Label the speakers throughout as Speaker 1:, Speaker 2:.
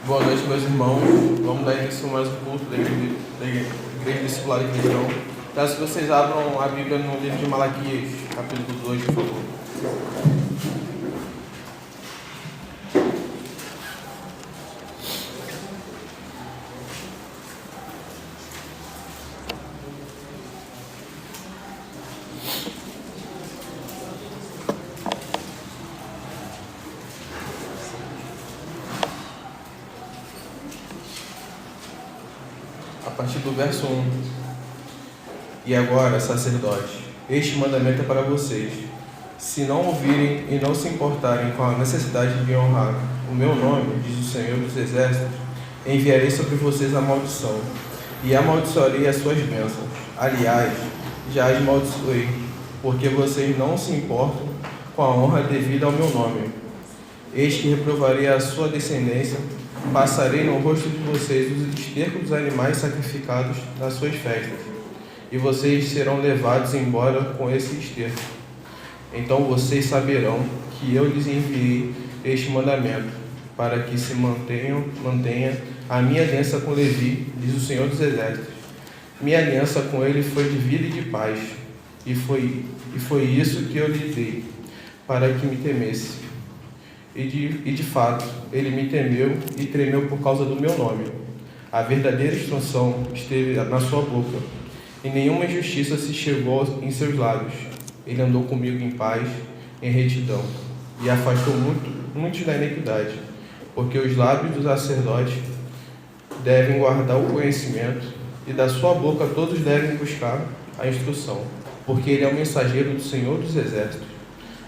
Speaker 1: Boa noite, meus irmãos. Vamos dar início a mais um culto da Igreja Discipulada Cristão. Peço que vocês abram a Bíblia no livro de Malaquias, capítulo 2, por favor. A partir do verso 1. E agora, sacerdotes, este mandamento é para vocês. Se não ouvirem e não se importarem com a necessidade de honrar o meu nome, diz o Senhor dos Exércitos, enviarei sobre vocês a maldição, e amaldiçoarei as suas bênçãos. Aliás, já as amaldiçoei, porque vocês não se importam com a honra devida ao meu nome. Eis que reprovarei a sua descendência, passarei no rosto de vocês os estercos dos animais sacrificados nas suas festas, e vocês serão levados embora com esse esterco. Então vocês saberão que eu lhes enviei este mandamento, para que se mantenha a minha aliança com Levi, diz o Senhor dos Exércitos. Minha aliança com ele foi de vida e de paz, e foi isso que eu lhe dei, para que me temesse. E de fato, ele me temeu e tremeu por causa do meu nome. A verdadeira instrução esteve na sua boca, e nenhuma injustiça se chegou em seus lábios. Ele andou comigo em paz, em retidão, e afastou muitos da iniquidade, porque os lábios do sacerdote devem guardar o conhecimento, e da sua boca todos devem buscar a instrução, porque ele é o mensageiro do Senhor dos Exércitos.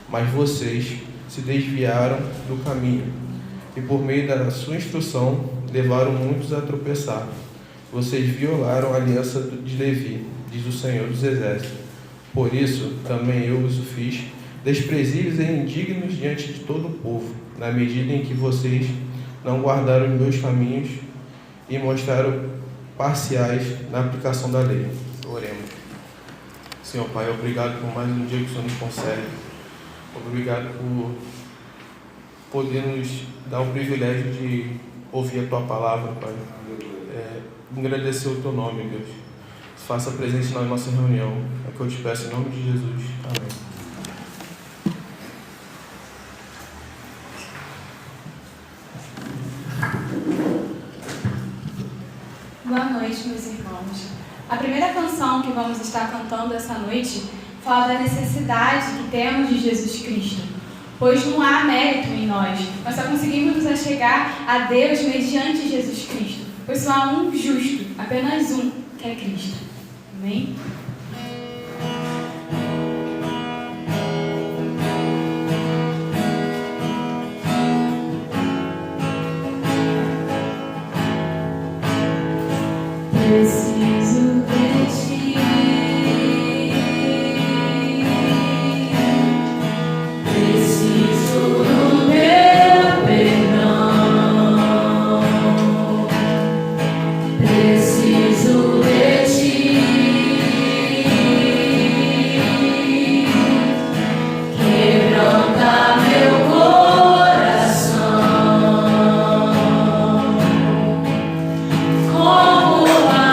Speaker 1: Mas vocês se desviaram do caminho, e por meio da sua instrução levaram muitos a tropeçar. Vocês violaram a aliança de Levi, diz o Senhor dos Exércitos. Por isso também eu os fiz desprezíveis e indignos diante de todo o povo, na medida em que vocês não guardaram os meus caminhos e mostraram parciais na aplicação da lei. Oremos. Senhor Pai, obrigado por mais um dia que o Senhor nos concede. Obrigado por poder nos dar o privilégio de ouvir a Tua palavra, Pai. Agradecer o Teu nome, Deus. Faça presente na nossa reunião. É o que eu te peço em nome de Jesus. Amém.
Speaker 2: Boa noite, meus irmãos. A primeira canção que vamos estar cantando essa noite fala da necessidade que temos de Jesus Cristo, pois não há mérito em nós só conseguimos nos achegar a Deus mediante Jesus Cristo, pois só há um justo, apenas um, que é Cristo. Amém? Preciso de ti. Preciso do teu perdão. Preciso de ti. Quebranta meu coração. Como a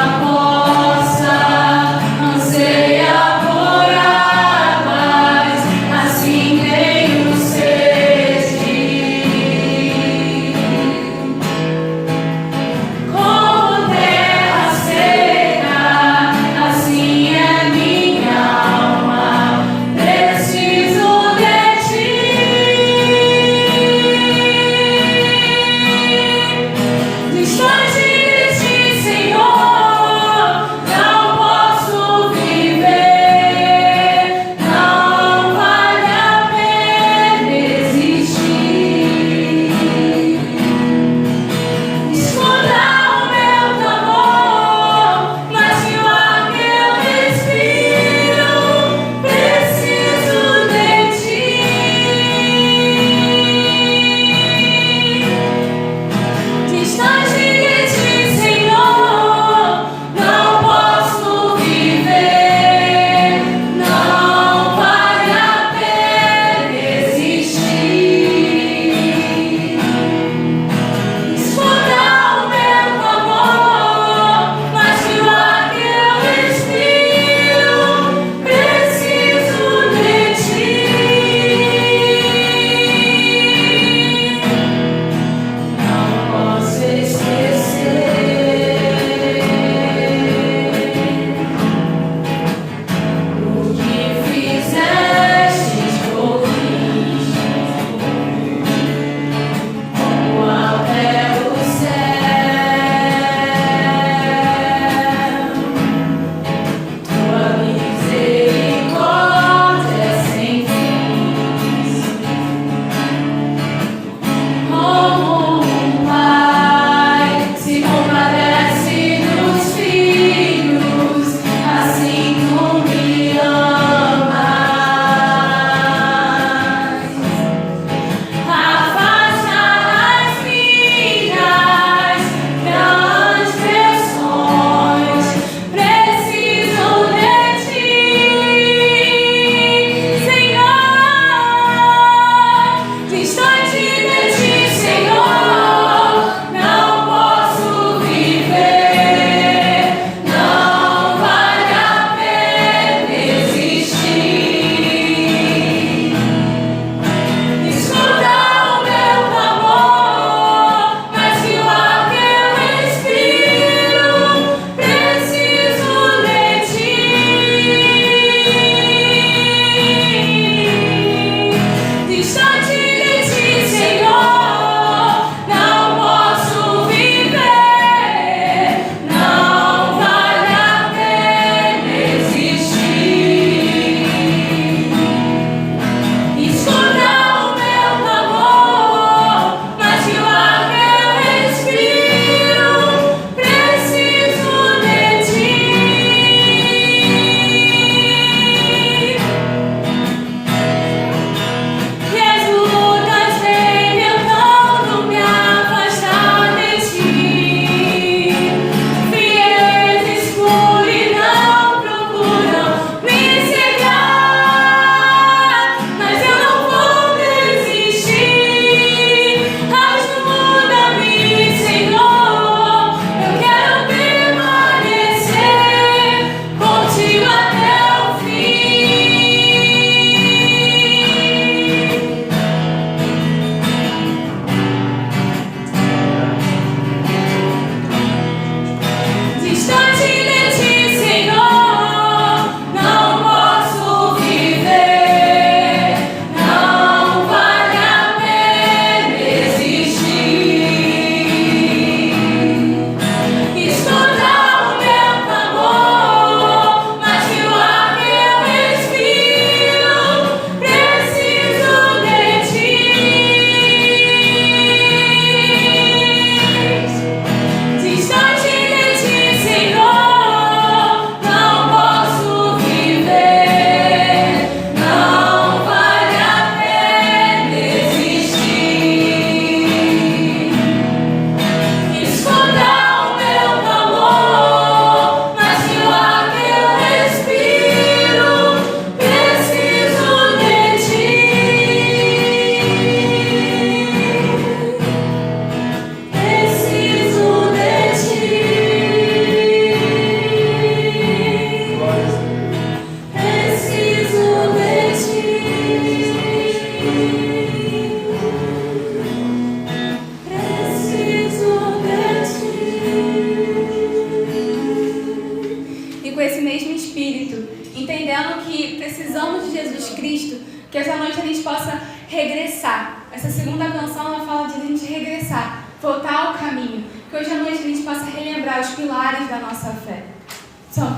Speaker 2: regressar. Essa segunda canção, ela fala de a gente regressar, voltar ao caminho. Que hoje à noite a gente possa relembrar os pilares da nossa fé.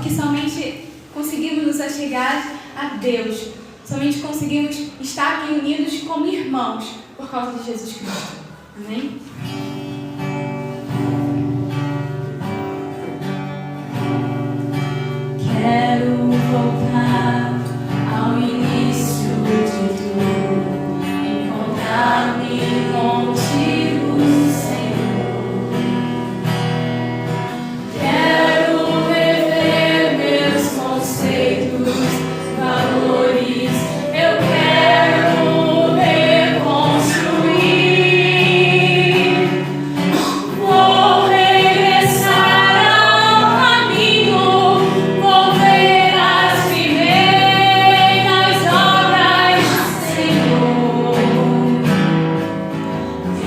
Speaker 2: Que somente conseguimos nos achegar a Deus. Somente conseguimos estar aqui unidos como irmãos por causa de Jesus Cristo. Amém? Quero voltar ao início de tudo, encontrar-me contigo, Senhor. Quero rever meus conceitos, valores. Eu quero reconstruir. Vou regressar ao caminho, volver às primeiras obras do Senhor.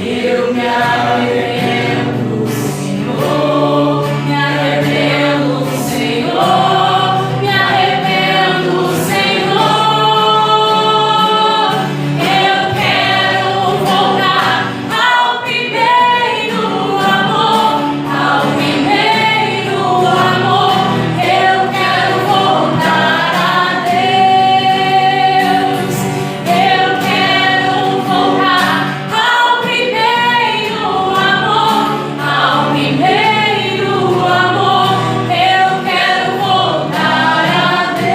Speaker 2: Eu me arrependo, Senhor, me arrependo, Senhor, me arrependo, Senhor. Eu quero voltar ao primeiro amor, ao primeiro amor. Eu quero voltar a Deus. Eu quero voltar ao primeiro amor, ao primeiro amor. Eu quero voltar a Deus.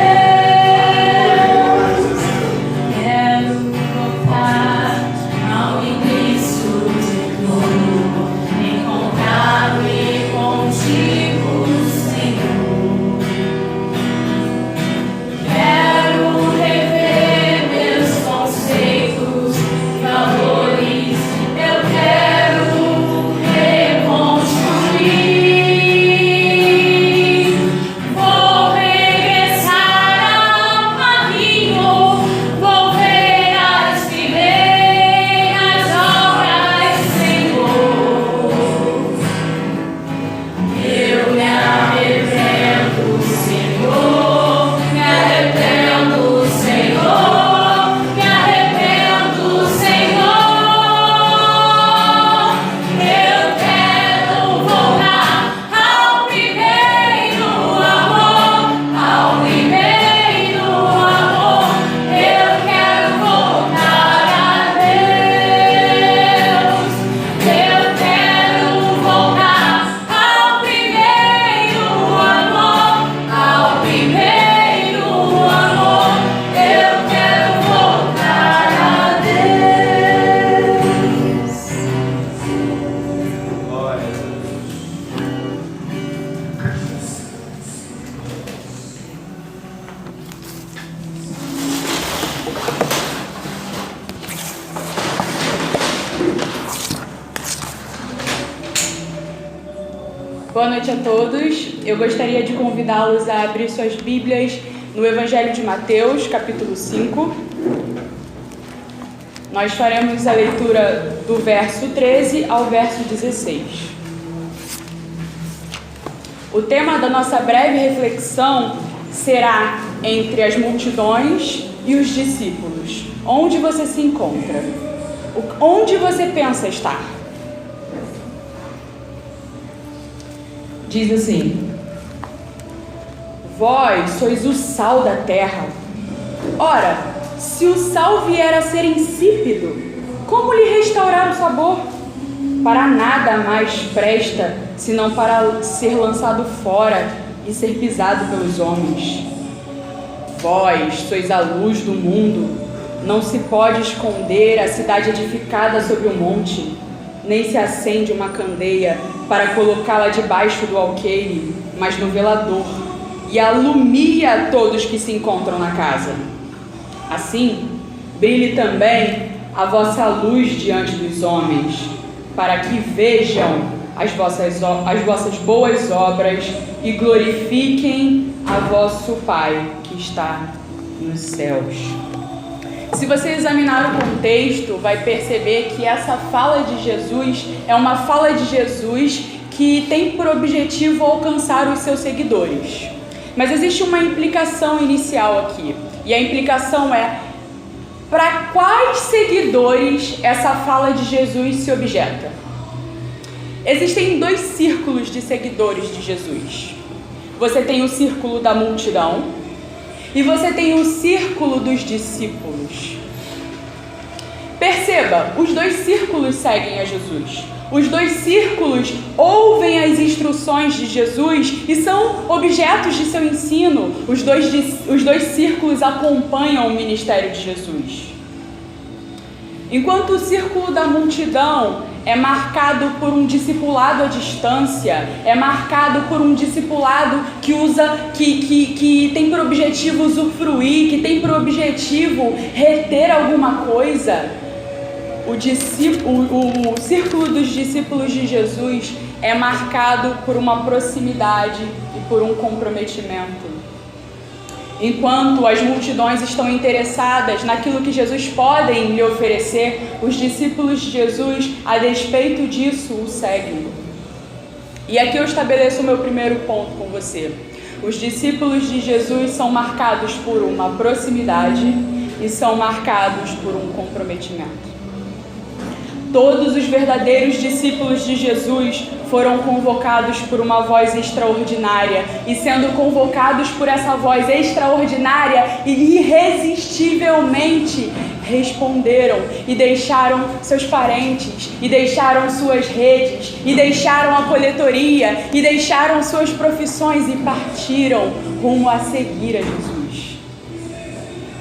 Speaker 2: Quero voltar ao início de tudo, encontrar-me contigo, Senhor. Quero rever meus conceitos, valores. Eu quero reconstruir. Vou regressar ao caminho, volver às primeiras obras, Senhor. Eu me arrependo, Senhor, me arrependo, Senhor, me arrependo, Senhor. Eu quero voltar ao primeiro amor, ao primeiro amor. Eu quero voltar a Deus. Eu quero voltar ao primeiro amor, ao primeiro amor. Eu quero voltar a Deus.
Speaker 1: Glória a Deus.
Speaker 3: Boa noite a todos. Eu gostaria de convidá-los a abrir suas Bíblias no Evangelho de Mateus, capítulo 5. Nós faremos a leitura do verso 13 ao verso 16. O tema da nossa breve reflexão será entre as multidões e os discípulos. Onde você se encontra? Onde você pensa estar? Diz assim: vós sois o sal da terra. Ora, se o sal vier a ser insípido, como lhe restaurar o sabor? Para nada mais presta, senão para ser lançado fora e ser pisado pelos homens. Vós sois a luz do mundo. Não se pode esconder a cidade edificada sobre um monte, nem se acende uma candeia para colocá-la debaixo do alqueire, mas no velador, e alumia todos que se encontram na casa. Assim, brilhe também a vossa luz diante dos homens, para que vejam as vossas boas obras e glorifiquem a vosso Pai que está nos céus. Se você examinar o contexto, vai perceber que essa fala de Jesus é uma fala de Jesus que tem por objetivo alcançar os seus seguidores. Mas existe uma implicação inicial aqui, e a implicação é: para quais seguidores essa fala de Jesus se objeta? Existem 2 círculos de seguidores de Jesus. Você tem o círculo da multidão e você tem o círculo dos discípulos. Perceba, os 2 círculos seguem a Jesus. Os 2 círculos ouvem as instruções de Jesus e são objetos de seu ensino. Os dois círculos acompanham o ministério de Jesus. Enquanto o círculo da multidão é marcado por um discipulado à distância, é marcado por um discipulado que tem por objetivo usufruir, que tem por objetivo reter alguma coisa, o círculo dos discípulos de Jesus é marcado por uma proximidade e por um comprometimento. Enquanto as multidões estão interessadas naquilo que Jesus pode lhe oferecer, os discípulos de Jesus, a despeito disso, o seguem. E aqui eu estabeleço o meu primeiro ponto com você. Os discípulos de Jesus são marcados por uma proximidade e são marcados por um comprometimento. Todos os verdadeiros discípulos de Jesus foram convocados por uma voz extraordinária e, sendo convocados por essa voz extraordinária e irresistivelmente, responderam e deixaram seus parentes, e deixaram suas redes, e deixaram a coletoria, e deixaram suas profissões e partiram rumo a seguir a Jesus.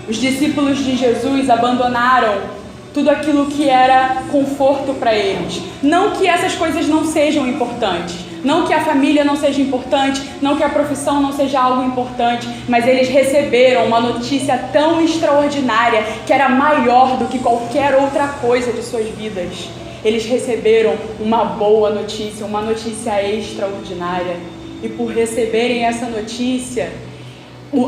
Speaker 3: Os discípulos de Jesus abandonaram tudo aquilo que era conforto para eles. Não que essas coisas não sejam importantes, não que a família não seja importante, não que a profissão não seja algo importante, mas eles receberam uma notícia tão extraordinária que era maior do que qualquer outra coisa de suas vidas. Eles receberam uma boa notícia, uma notícia extraordinária. E por receberem essa notícia,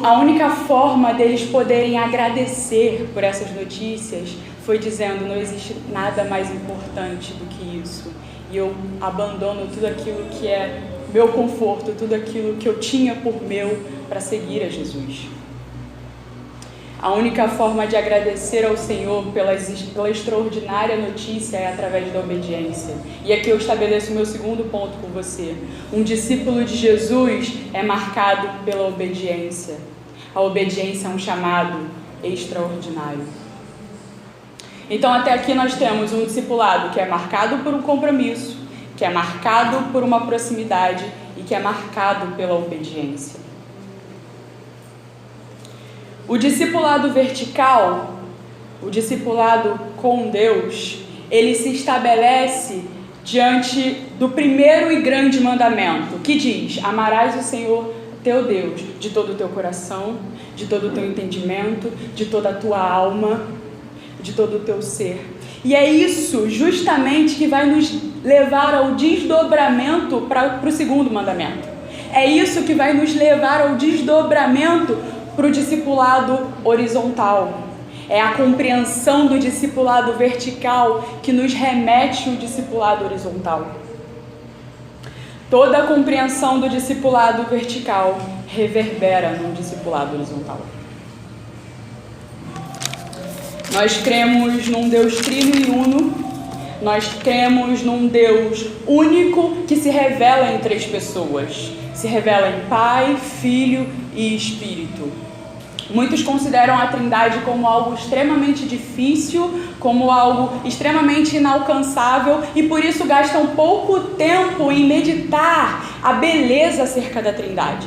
Speaker 3: a única forma deles poderem agradecer por essas notícias foi dizendo: não existe nada mais importante do que isso. E eu abandono tudo aquilo que é meu conforto, tudo aquilo que eu tinha por meu para seguir a Jesus. A única forma de agradecer ao Senhor pela extraordinária notícia é através da obediência. E aqui eu estabeleço o meu segundo ponto com você. Um discípulo de Jesus é marcado pela obediência. A obediência é um chamado extraordinário. Então até aqui nós temos um discipulado que é marcado por um compromisso, que é marcado por uma proximidade e que é marcado pela obediência. O discipulado vertical, o discipulado com Deus, ele se estabelece diante do primeiro e grande mandamento, que diz: amarás o Senhor teu Deus de todo o teu coração, de todo o teu entendimento, de toda a tua alma, de todo o teu ser. E é isso justamente que vai nos levar ao desdobramento para o segundo mandamento. É isso que vai nos levar ao desdobramento para o discipulado horizontal. É a compreensão do discipulado vertical que nos remete ao discipulado horizontal. Toda a compreensão do discipulado vertical reverbera no discipulado horizontal. Nós cremos num Deus trino e uno. Nós cremos num Deus único que se revela em 3 pessoas. Se revela em Pai, Filho e Espírito. Muitos consideram a Trindade como algo extremamente difícil, como algo extremamente inalcançável, e por isso gastam pouco tempo em meditar a beleza acerca da Trindade.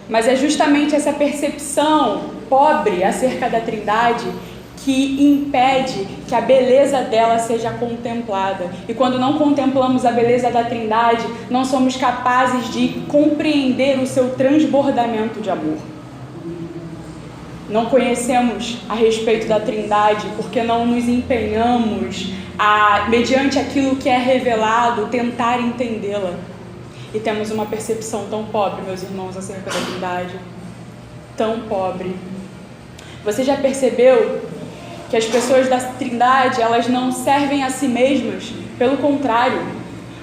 Speaker 3: Mas é justamente essa percepção pobre acerca da Trindade que impede que a beleza dela seja contemplada. E quando não contemplamos a beleza da Trindade, não somos capazes de compreender o seu transbordamento de amor. Não conhecemos a respeito da Trindade porque não nos empenhamos a, mediante aquilo que é revelado, tentar entendê-la. E temos uma percepção tão pobre, meus irmãos, acerca da Trindade. Tão pobre. Você já percebeu que as pessoas da Trindade, elas não servem a si mesmas? Pelo contrário,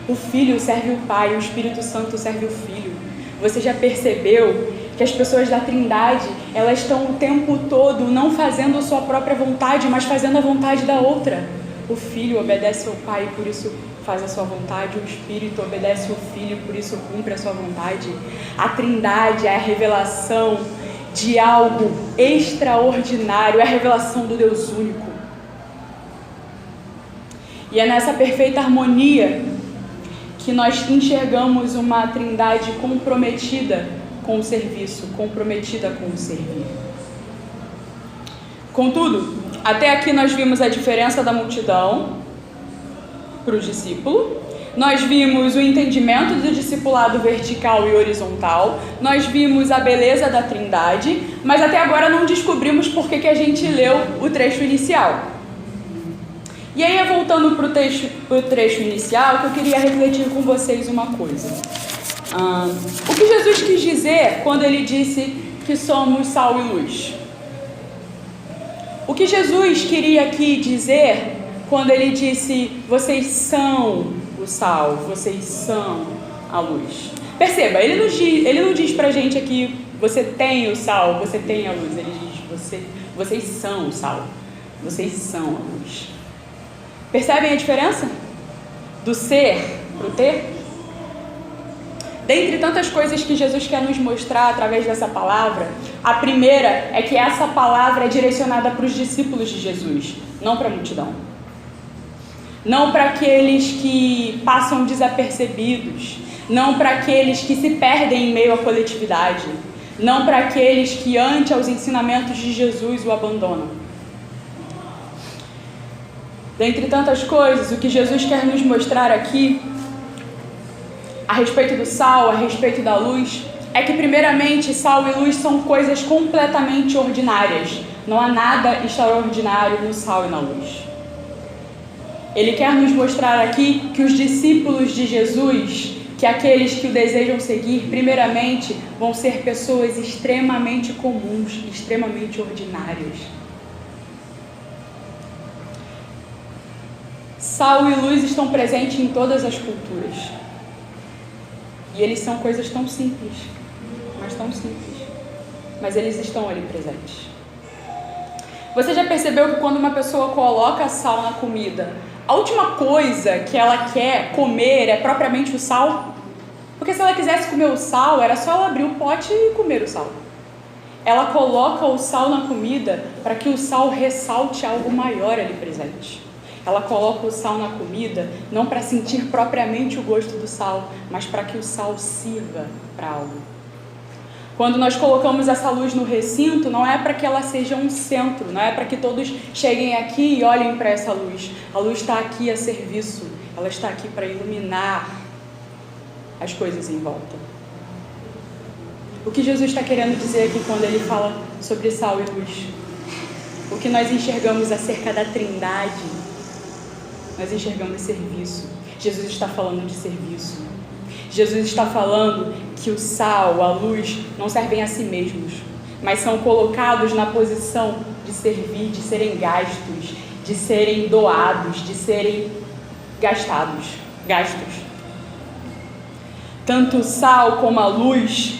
Speaker 3: o Filho serve o Pai, o Espírito Santo serve o Filho. Você já percebeu que as pessoas da Trindade, elas estão o tempo todo não fazendo a sua própria vontade, mas fazendo a vontade da outra. O filho obedece ao pai, por isso faz a sua vontade. O Espírito obedece ao Filho, por isso cumpre a sua vontade. A Trindade é a revelação de algo extraordinário, é a revelação do Deus único. E é nessa perfeita harmonia que nós enxergamos uma Trindade comprometida com o serviço, comprometida com o servir. Contudo, até aqui nós vimos a diferença da multidão para o discípulo, nós vimos o entendimento do discipulado vertical e horizontal, nós vimos a beleza da Trindade, mas até agora não descobrimos por que a gente leu o trecho inicial. E aí, voltando para o trecho inicial, que eu queria refletir com vocês uma coisa. O que Jesus quis dizer quando ele disse que somos sal e luz? O que Jesus queria aqui dizer quando ele disse, vocês são o sal, vocês são a luz? Perceba, ele não diz pra gente aqui, você tem o sal, você tem a luz. Ele diz, vocês são o sal, vocês são a luz. Percebem a diferença? Do ser pro ter? Dentre tantas coisas que Jesus quer nos mostrar através dessa palavra, a primeira é que essa palavra é direcionada para os discípulos de Jesus, não para a multidão. Não para aqueles que passam desapercebidos, não para aqueles que se perdem em meio à coletividade, não para aqueles que, ante aos ensinamentos de Jesus, o abandonam. Dentre tantas coisas, o que Jesus quer nos mostrar aqui, a respeito do sal, a respeito da luz, é que primeiramente sal e luz são coisas completamente ordinárias. Não há nada extraordinário no sal e na luz. Ele quer nos mostrar aqui que os discípulos de Jesus, que aqueles que o desejam seguir, primeiramente vão ser pessoas extremamente comuns, extremamente ordinárias. Sal e luz estão presentes em todas as culturas. E eles são coisas tão simples, mas eles estão ali presentes. Você já percebeu que quando uma pessoa coloca sal na comida, a última coisa que ela quer comer é propriamente o sal? Porque se ela quisesse comer o sal, era só ela abrir o pote e comer o sal. Ela coloca o sal na comida para que o sal ressalte algo maior ali presente. Ela coloca o sal na comida não para sentir propriamente o gosto do sal, mas para que o sal sirva para algo. Quando nós colocamos essa luz no recinto, não é para que ela seja um centro, não é para que todos cheguem aqui e olhem para essa luz. A luz está aqui a serviço, ela está aqui para iluminar as coisas em volta. O que Jesus está querendo dizer aqui quando ele fala sobre sal e luz? O que nós enxergamos acerca da Trindade, nós enxergamos serviço. Jesus está falando de serviço. Jesus está falando que o sal, a luz, não servem a si mesmos, mas são colocados na posição de servir, de serem gastos, de serem doados, de serem gastos. Tanto o sal como a luz,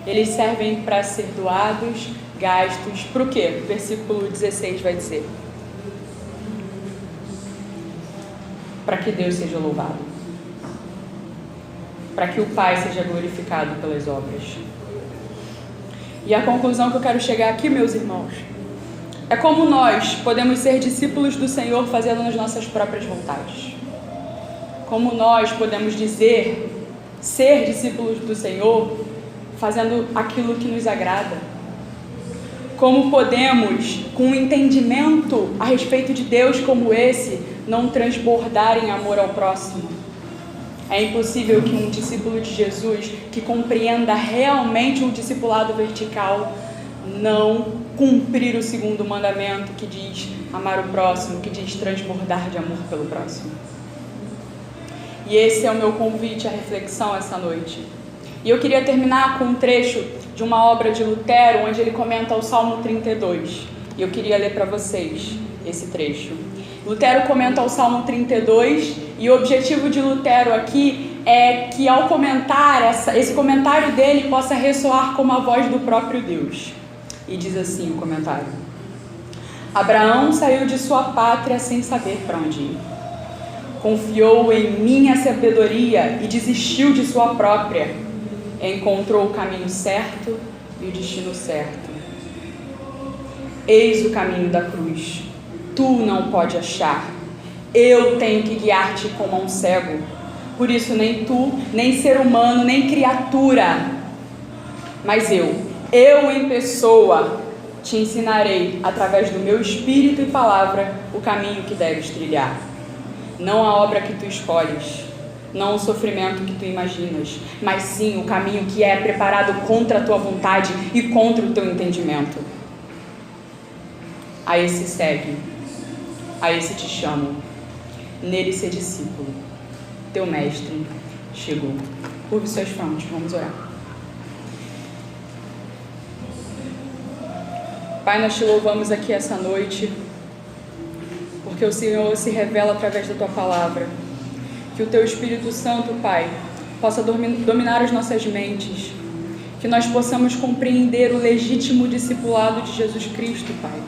Speaker 3: eles servem para ser doados, gastos. Para o quê? Versículo 16 vai dizer: para que Deus seja louvado, para que o Pai seja glorificado pelas obras. E a conclusão que eu quero chegar aqui, meus irmãos, é como nós podemos ser discípulos do Senhor fazendo nas nossas próprias vontades. Como nós podemos dizer ser discípulos do Senhor fazendo aquilo que nos agrada. Como podemos, com um entendimento a respeito de Deus como esse, não transbordar em amor ao próximo. É impossível que um discípulo de Jesus, que compreenda realmente um discipulado vertical, não cumprir o segundo mandamento, que diz amar o próximo, que diz transbordar de amor pelo próximo. E esse é o meu convite à reflexão essa noite. E eu queria terminar com um trecho de uma obra de Lutero, onde ele comenta o Salmo 32. E eu queria ler para vocês esse trecho. Lutero comenta o Salmo 32, e o objetivo de Lutero aqui é que ao comentar, esse comentário dele possa ressoar como a voz do próprio Deus. E diz assim o comentário: Abraão saiu de sua pátria sem saber para onde ir. Confiou em minha sabedoria e desistiu de sua própria. Encontrou o caminho certo e o destino certo. Eis o caminho da cruz. Tu não pode achar. Eu tenho que guiar-te como a um cego. Por isso nem tu, nem ser humano, nem criatura, mas eu em pessoa, te ensinarei através do meu espírito e palavra o caminho que deves trilhar. Não a obra que tu escolhes, não o sofrimento que tu imaginas, mas sim o caminho que é preparado contra a tua vontade e contra o teu entendimento. A esse segue, a esse te chamo, nele ser discípulo. Teu mestre chegou. Curve seus frontes, vamos orar. Pai, nós te louvamos aqui essa noite, porque o Senhor se revela através da tua palavra. Que o teu Espírito Santo, Pai, possa dominar as nossas mentes, que nós possamos compreender o legítimo discipulado de Jesus Cristo, Pai,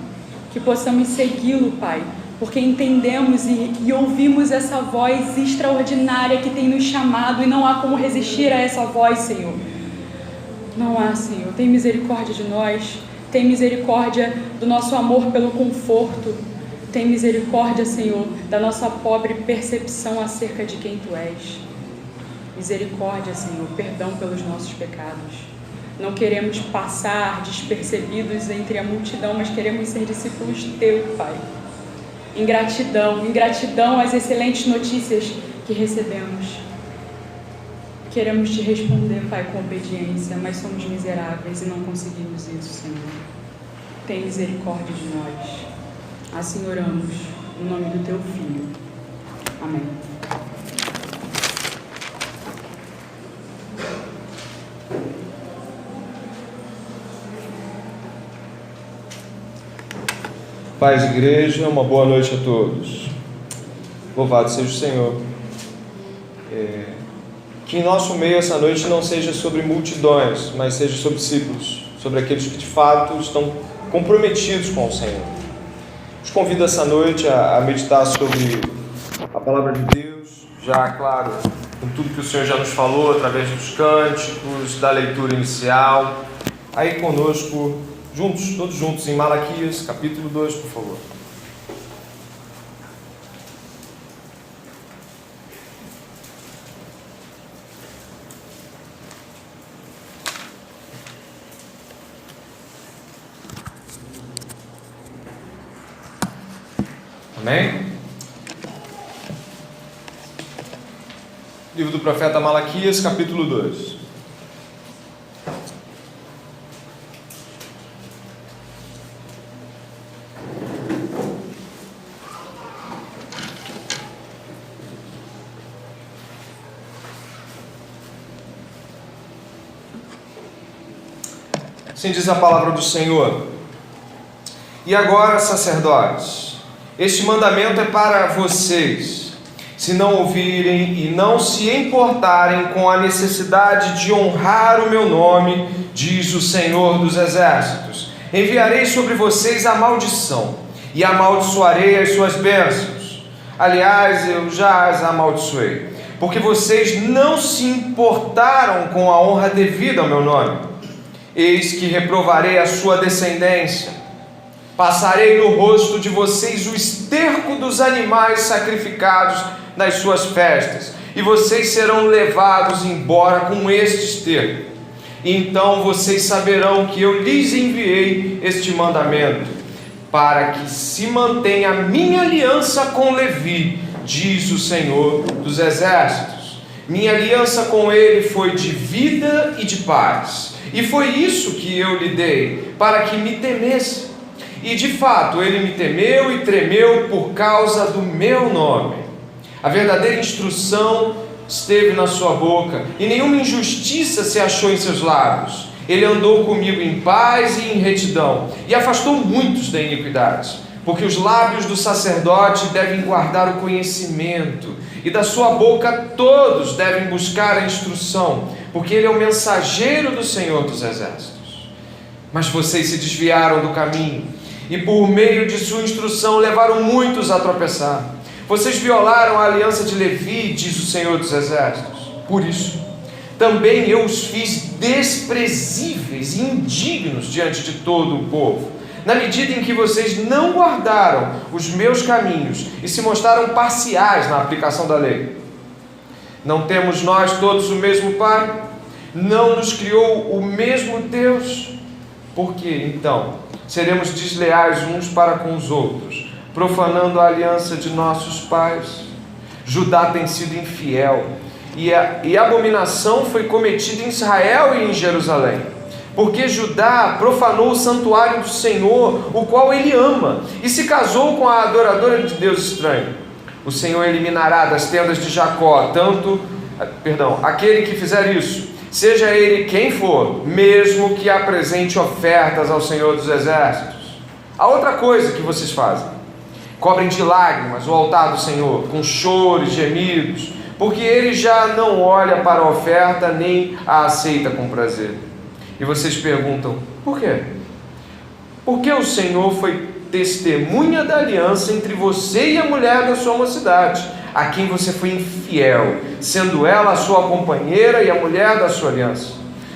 Speaker 3: que possamos segui-lo, Pai, porque entendemos e ouvimos essa voz extraordinária que tem nos chamado e não há como resistir a essa voz, Senhor. Não há, Senhor. Tem misericórdia de nós, tem misericórdia do nosso amor pelo conforto, tem misericórdia, Senhor, da nossa pobre percepção acerca de quem Tu és. Misericórdia, Senhor, perdão pelos nossos pecados. Não queremos passar despercebidos entre a multidão, mas queremos ser discípulos Teu, Pai. Em gratidão às excelentes notícias que recebemos. Queremos Te responder, Pai, com obediência, mas somos miseráveis e não conseguimos isso, Senhor. Tem misericórdia de nós. Assim oramos, no nome do Teu Filho. Amém.
Speaker 4: Paz, igreja, uma boa noite a todos. Louvado seja o Senhor. Que em nosso meio essa noite não seja sobre multidões, mas seja sobre discípulos, sobre aqueles que de fato estão comprometidos com o Senhor. Os convido essa noite a meditar sobre a palavra de Deus, já, claro, com tudo que o Senhor já nos falou, através dos cânticos, da leitura inicial. Aí conosco, juntos, todos juntos, em Malaquias, capítulo 2, por favor. Amém? Livro do profeta Malaquias, capítulo 2. Assim diz a palavra do Senhor. E agora, sacerdotes, este mandamento é para vocês, se não ouvirem e não se importarem com a necessidade de honrar o meu nome, diz o Senhor dos Exércitos, enviarei sobre vocês a maldição, e amaldiçoarei as suas bênçãos. Aliás, eu já as amaldiçoei, porque vocês não se importaram com a honra devida ao meu nome. Eis que reprovarei a sua descendência. Passarei no rosto de vocês o esterco dos animais sacrificados nas suas festas, e vocês serão levados embora com este esterco. E então vocês saberão que eu lhes enviei este mandamento, para que se mantenha a minha aliança com Levi, diz o Senhor dos Exércitos. Minha aliança com ele foi de vida e de paz, e foi isso que eu lhe dei, para que me temesse. E de fato ele me temeu e tremeu por causa do meu nome. A verdadeira instrução esteve na sua boca, e nenhuma injustiça se achou em seus lábios. Ele andou comigo em paz e em retidão, e afastou muitos da iniquidade, porque os lábios do sacerdote devem guardar o conhecimento, e da sua boca todos devem buscar a instrução, porque ele é o mensageiro do Senhor dos Exércitos. Mas vocês se desviaram do caminho e por meio de sua instrução levaram muitos a tropeçar. Vocês violaram a aliança de Levi, diz o Senhor dos Exércitos. Por isso, também eu os fiz desprezíveis e indignos diante de todo o povo, na medida em que vocês não guardaram os meus caminhos e se mostraram parciais na aplicação da lei. Não temos nós todos o mesmo Pai? Não nos criou o mesmo Deus? Por que, então, seremos desleais uns para com os outros, profanando a aliança de nossos pais? Judá tem sido infiel, e a abominação foi cometida em Israel e em Jerusalém, porque Judá profanou o santuário do Senhor, o qual ele ama, e se casou com a adoradora de Deus estranho. O Senhor eliminará das tendas de Jacó aquele que fizer isso, seja ele quem for, mesmo que apresente ofertas ao Senhor dos Exércitos. A outra coisa que vocês fazem: cobrem de lágrimas o altar do Senhor, com choro e gemidos, porque ele já não olha para a oferta, nem a aceita com prazer. E vocês perguntam: por quê? Porque o Senhor foi testemunha da aliança entre você e a mulher da sua mocidade, a quem você foi infiel, sendo ela a sua companheira e a mulher da sua aliança.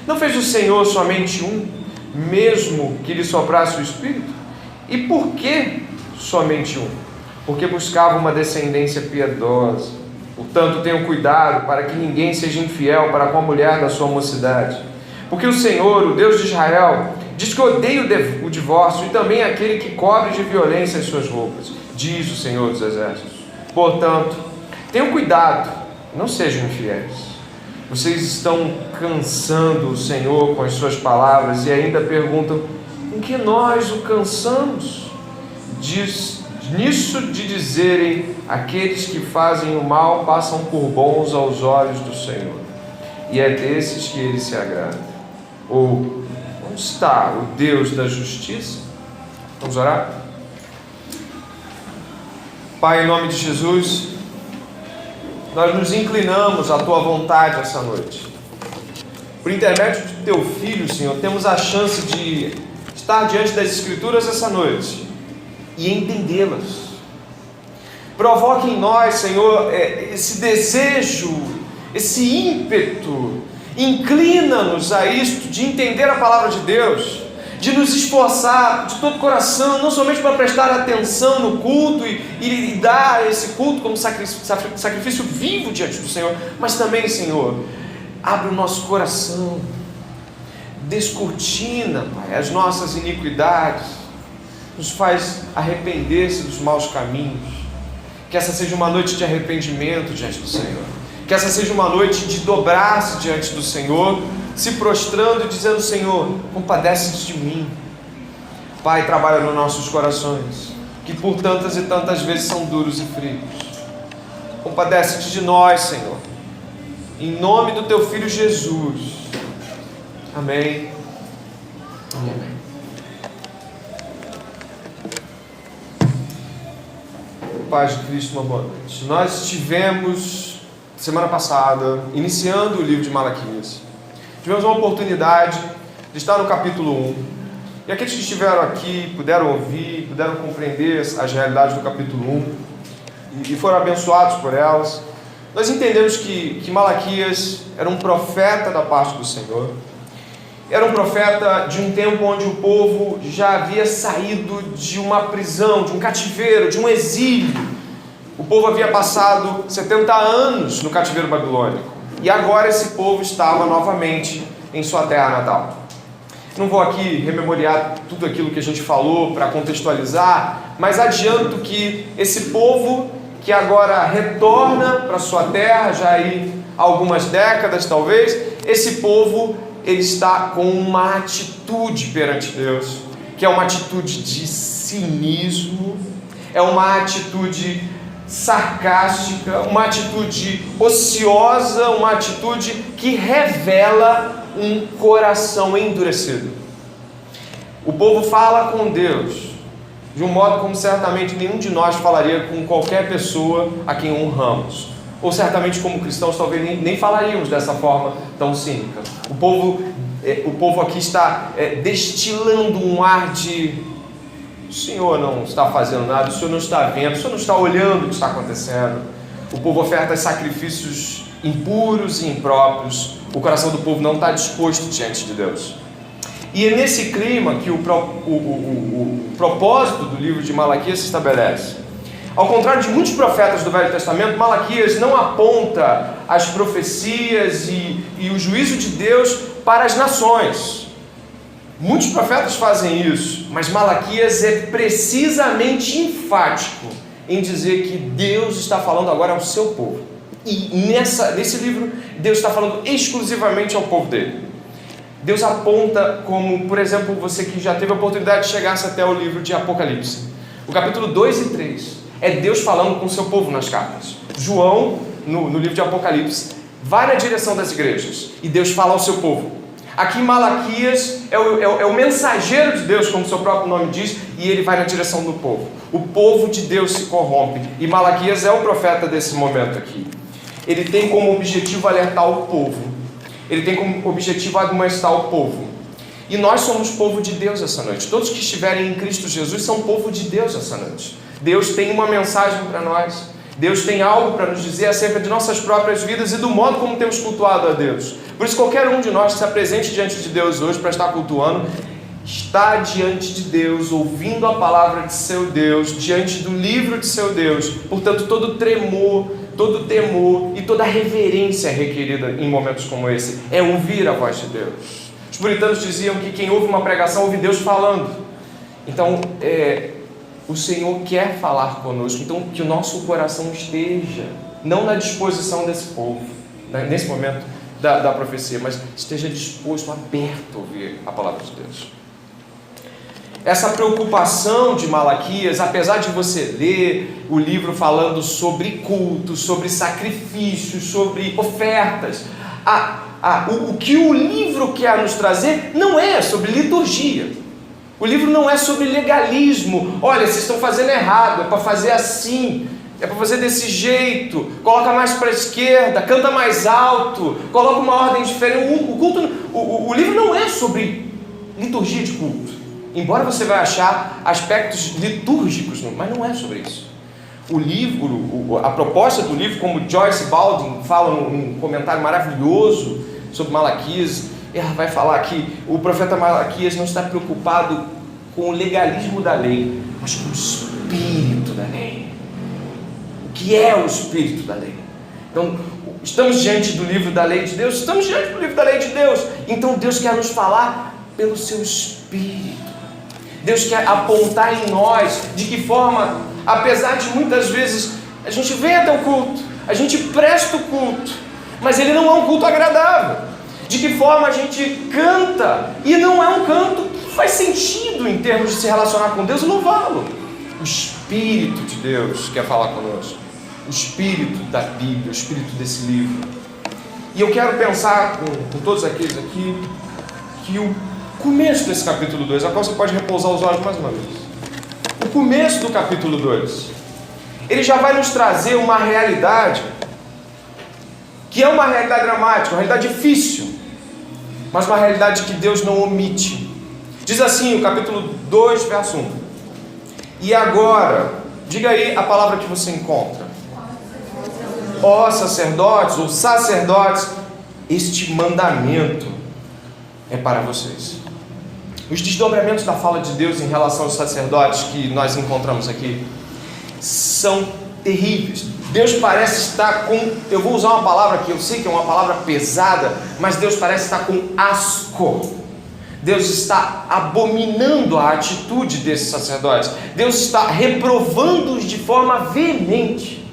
Speaker 4: Não fez o Senhor somente um, mesmo que lhe soprasse o Espírito? E por que somente um? Porque buscava uma descendência piedosa. Portanto, tenham cuidado para que ninguém seja infiel para com a mulher da sua mocidade. Porque o Senhor, o Deus de Israel, diz que odeia o divórcio e também aquele que cobre de violência as suas roupas, diz o Senhor dos Exércitos. Portanto, tenham cuidado, não sejam infiéis. Vocês estão cansando o Senhor com as suas palavras e ainda perguntam: em que nós o cansamos? Nisso de dizerem: aqueles que fazem o mal passam por bons aos olhos do Senhor, e é desses que ele se agrada. Ou, onde está o Deus da justiça? Vamos orar? Pai, em nome de Jesus, nós nos inclinamos à Tua vontade essa noite. Por intermédio do Teu Filho, Senhor, temos a chance de estar diante das Escrituras essa noite e entendê-las. Provoque em nós, Senhor, esse desejo, esse ímpeto. Inclina-nos a isto, de entender a palavra de Deus, de nos esforçar de todo o coração, não somente para prestar atenção no culto e dar esse culto como sacrifício vivo diante do Senhor, mas também, Senhor, abre o nosso coração, descortina, Pai, as nossas iniquidades, nos faz arrepender-se dos maus caminhos. Que essa seja uma noite de arrependimento diante do Senhor. Que essa seja uma noite de dobrar-se diante do Senhor, se prostrando e dizendo: Senhor, compadece-te de mim. Pai, trabalha nos nossos corações, que por tantas e tantas vezes são duros e frios. Compadece-te de nós, Senhor, em nome do Teu Filho Jesus. Amém. Amém. Paz de Cristo, uma boa noite. Nós estivemos semana passada, iniciando o livro de Malaquias. Tivemos uma oportunidade de estar no capítulo 1. E aqueles que estiveram aqui puderam ouvir, puderam compreender as realidades do capítulo 1 e foram abençoados por elas. Nós entendemos que Malaquias era um profeta da parte do Senhor. Era um profeta de um tempo onde o povo já havia saído de uma prisão, de um cativeiro, de um exílio. O povo havia passado 70 anos no cativeiro babilônico e agora esse povo estava novamente em sua terra natal. Não vou aqui rememoriar tudo aquilo que a gente falou para contextualizar, mas adianto que esse povo que agora retorna para sua terra, já aí há algumas décadas talvez, esse povo ele está com uma atitude perante Deus, que é uma atitude de cinismo, é uma atitude sarcástica, uma atitude ociosa, uma atitude que revela um coração endurecido. O povo fala com Deus de um modo como certamente nenhum de nós falaria com qualquer pessoa a quem honramos, ou certamente como cristãos talvez nem falaríamos dessa forma tão cínica. O povo o povo aqui está destilando um ar de: o Senhor não está fazendo nada, o Senhor não está vendo, o Senhor não está olhando o que está acontecendo. O povo oferta sacrifícios impuros e impróprios. O coração do povo não está disposto diante de Deus. E é nesse clima que o propósito do livro de Malaquias se estabelece. Ao contrário de muitos profetas do Velho Testamento, Malaquias não aponta as profecias e o juízo de Deus para as nações. Muitos profetas fazem isso, mas Malaquias é precisamente enfático em dizer que Deus está falando agora ao seu povo. E nesse livro, Deus está falando exclusivamente ao povo dele. Deus aponta como, por exemplo, você que já teve a oportunidade de chegar até o livro de Apocalipse. O capítulo 2 e 3 é Deus falando com o seu povo nas cartas. João, no livro de Apocalipse, vai na direção das igrejas e Deus fala ao seu povo. Aqui Malaquias é o mensageiro de Deus, como o seu próprio nome diz, e ele vai na direção do povo. O povo de Deus se corrompe e Malaquias é o profeta desse momento aqui. Ele tem como objetivo alertar o povo. Ele tem como objetivo admoestar o povo. E nós somos povo de Deus essa noite. Todos que estiverem em Cristo Jesus são povo de Deus essa noite. Deus tem uma mensagem para nós. Deus tem algo para nos dizer acerca de nossas próprias vidas e do modo como temos cultuado a Deus. Por isso qualquer um de nós que se apresente diante de Deus hoje para estar cultuando, está diante de Deus, ouvindo a palavra de seu Deus, diante do livro de seu Deus. Portanto, todo tremor, todo temor e toda reverência requerida em momentos como esse é ouvir a voz de Deus. Os puritanos diziam que quem ouve uma pregação ouve Deus falando. Então, o Senhor quer falar conosco. Então, que o nosso coração esteja, não na disposição desse povo, nesse momento da profecia, mas esteja disposto, aberto a ouvir a palavra de Deus. Essa preocupação de Malaquias, apesar de você ler o livro falando sobre culto, sobre sacrifícios, sobre ofertas, o que o livro quer nos trazer não é sobre liturgia. O livro não é sobre legalismo. Olha, vocês estão fazendo errado, é para fazer assim, é para fazer desse jeito, coloca mais para a esquerda, canta mais alto, coloca uma ordem diferente. O livro não é sobre liturgia de culto. Embora você vai achar aspectos litúrgicos, mas não é sobre isso. O livro, a proposta do livro, como Joyce Baldwin fala num comentário maravilhoso sobre Malaquias, ela vai falar que o profeta Malaquias não está preocupado com o legalismo da lei, mas com o espírito da lei. O que é o espírito da lei? Então, estamos diante do livro da lei de Deus? Estamos diante do livro da lei de Deus. Então, Deus quer nos falar pelo seu espírito. Deus quer apontar em nós de que forma, apesar de muitas vezes a gente vem até o culto, a gente presta o culto, mas ele não é um culto agradável. De que forma a gente canta e não é um canto que faz sentido em termos de se relacionar com Deus e louvá-lo. O Espírito de Deus quer falar conosco. O Espírito da Bíblia, o Espírito desse livro. E eu quero pensar com todos aqueles aqui que o começo desse capítulo 2, a qual você pode repousar os olhos mais uma vez. O começo do capítulo 2, ele já vai nos trazer uma realidade que é uma realidade dramática, uma realidade difícil, mas uma realidade que Deus não omite. Diz assim o capítulo 2, verso 1. E agora, diga aí a palavra que você encontra. Ó sacerdotes ou sacerdotes, este mandamento é para vocês. Os desdobramentos da fala de Deus em relação aos sacerdotes que nós encontramos aqui são terríveis. Deus parece estar com, eu vou usar uma palavra que eu sei que é uma palavra pesada, mas Deus parece estar com asco. Deus está abominando a atitude desses sacerdotes. Deus está reprovando-os de forma veemente.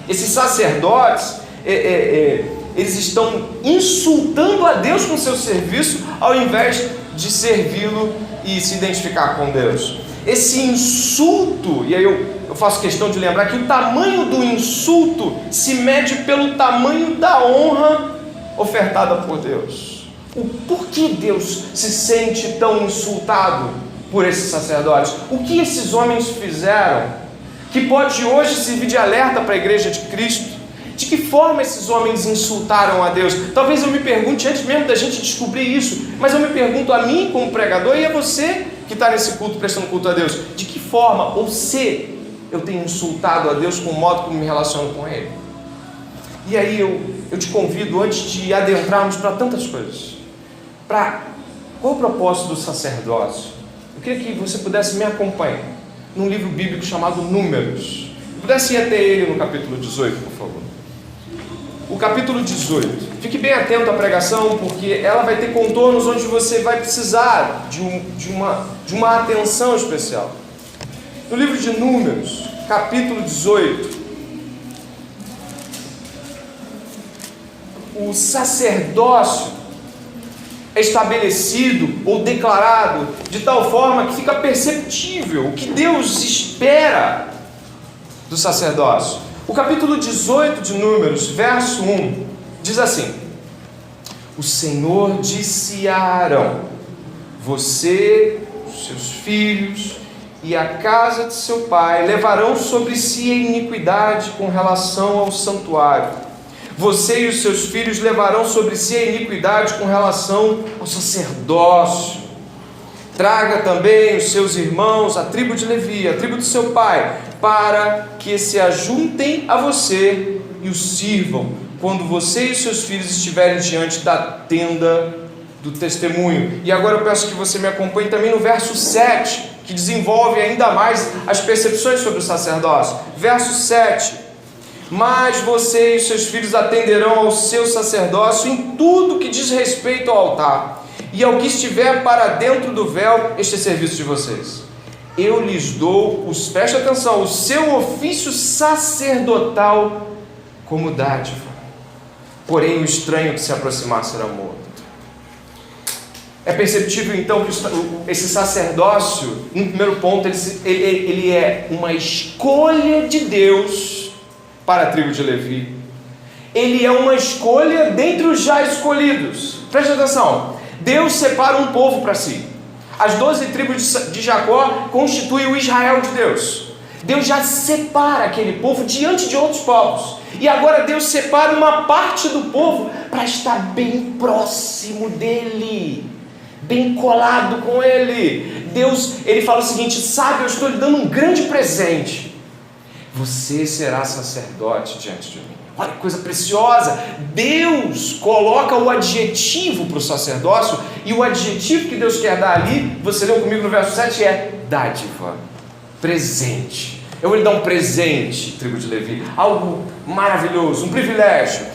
Speaker 4: Esses sacerdotes, eles estão insultando a Deus com seu serviço, ao invés de servi-lo e se identificar com Deus. Esse insulto, e aí eu faço questão de lembrar que o tamanho do insulto se mede pelo tamanho da honra ofertada por Deus. Por que Deus se sente tão insultado por esses sacerdotes? O que esses homens fizeram que pode hoje servir de alerta para a igreja de Cristo? De De que forma esses homens insultaram a Deus? Talvez eu me pergunte, antes mesmo da gente descobrir isso, mas eu me pergunto a mim como pregador e a você que está nesse culto, prestando culto a Deus, de que forma, ou se eu tenho insultado a Deus com o modo como me relaciono com Ele? E aí eu te convido, antes de adentrarmos para tantas coisas, qual o propósito do sacerdócio? Eu queria que você pudesse me acompanhar num livro bíblico chamado Números. Pudesse ir até ele no capítulo 18, por favor. O capítulo 18. Fique bem atento à pregação, porque ela vai ter contornos onde você vai precisar de uma atenção especial. No livro de Números, capítulo 18, o sacerdócio é estabelecido ou declarado de tal forma que fica perceptível o que Deus espera do sacerdócio. O capítulo 18 de Números, verso 1, diz assim: o Senhor disse a Arão: você, os seus filhos e a casa de seu pai levarão sobre si a iniquidade com relação ao santuário. Você e os seus filhos levarão sobre si a iniquidade com relação ao sacerdócio. Traga também os seus irmãos, a tribo de Levi, a tribo de seu pai, para que se ajuntem a você e o sirvam, quando você e os seus filhos estiverem diante da tenda do testemunho. E agora eu peço que você me acompanhe também no verso 7, que desenvolve ainda mais as percepções sobre o sacerdócio. Verso 7. Mas você e os seus filhos atenderão ao seu sacerdócio em tudo que diz respeito ao altar, e ao que estiver para dentro do véu, este é serviço de vocês. Eu lhes dou, preste atenção, o seu ofício sacerdotal como dádiva. Porém o estranho que se aproximar será morto. É perceptível então que esse sacerdócio, no primeiro ponto, ele é uma escolha de Deus para a tribo de Levi. Ele é uma escolha dentre os já escolhidos. Preste atenção, Deus separa um povo para si. As 12 tribos de Jacó constituem o Israel de Deus. Deus já separa aquele povo diante de outros povos. E agora Deus separa uma parte do povo para estar bem próximo dele, bem colado com ele. Deus, ele fala o seguinte: sabe, eu estou lhe dando um grande presente. Você será sacerdote diante de mim. Olha que coisa preciosa. Deus coloca o adjetivo para o sacerdócio, e o adjetivo que Deus quer dar ali, você leu comigo no verso 7, é dádiva, presente. Eu vou lhe dar um presente, tribo de Levi, algo maravilhoso, um privilégio,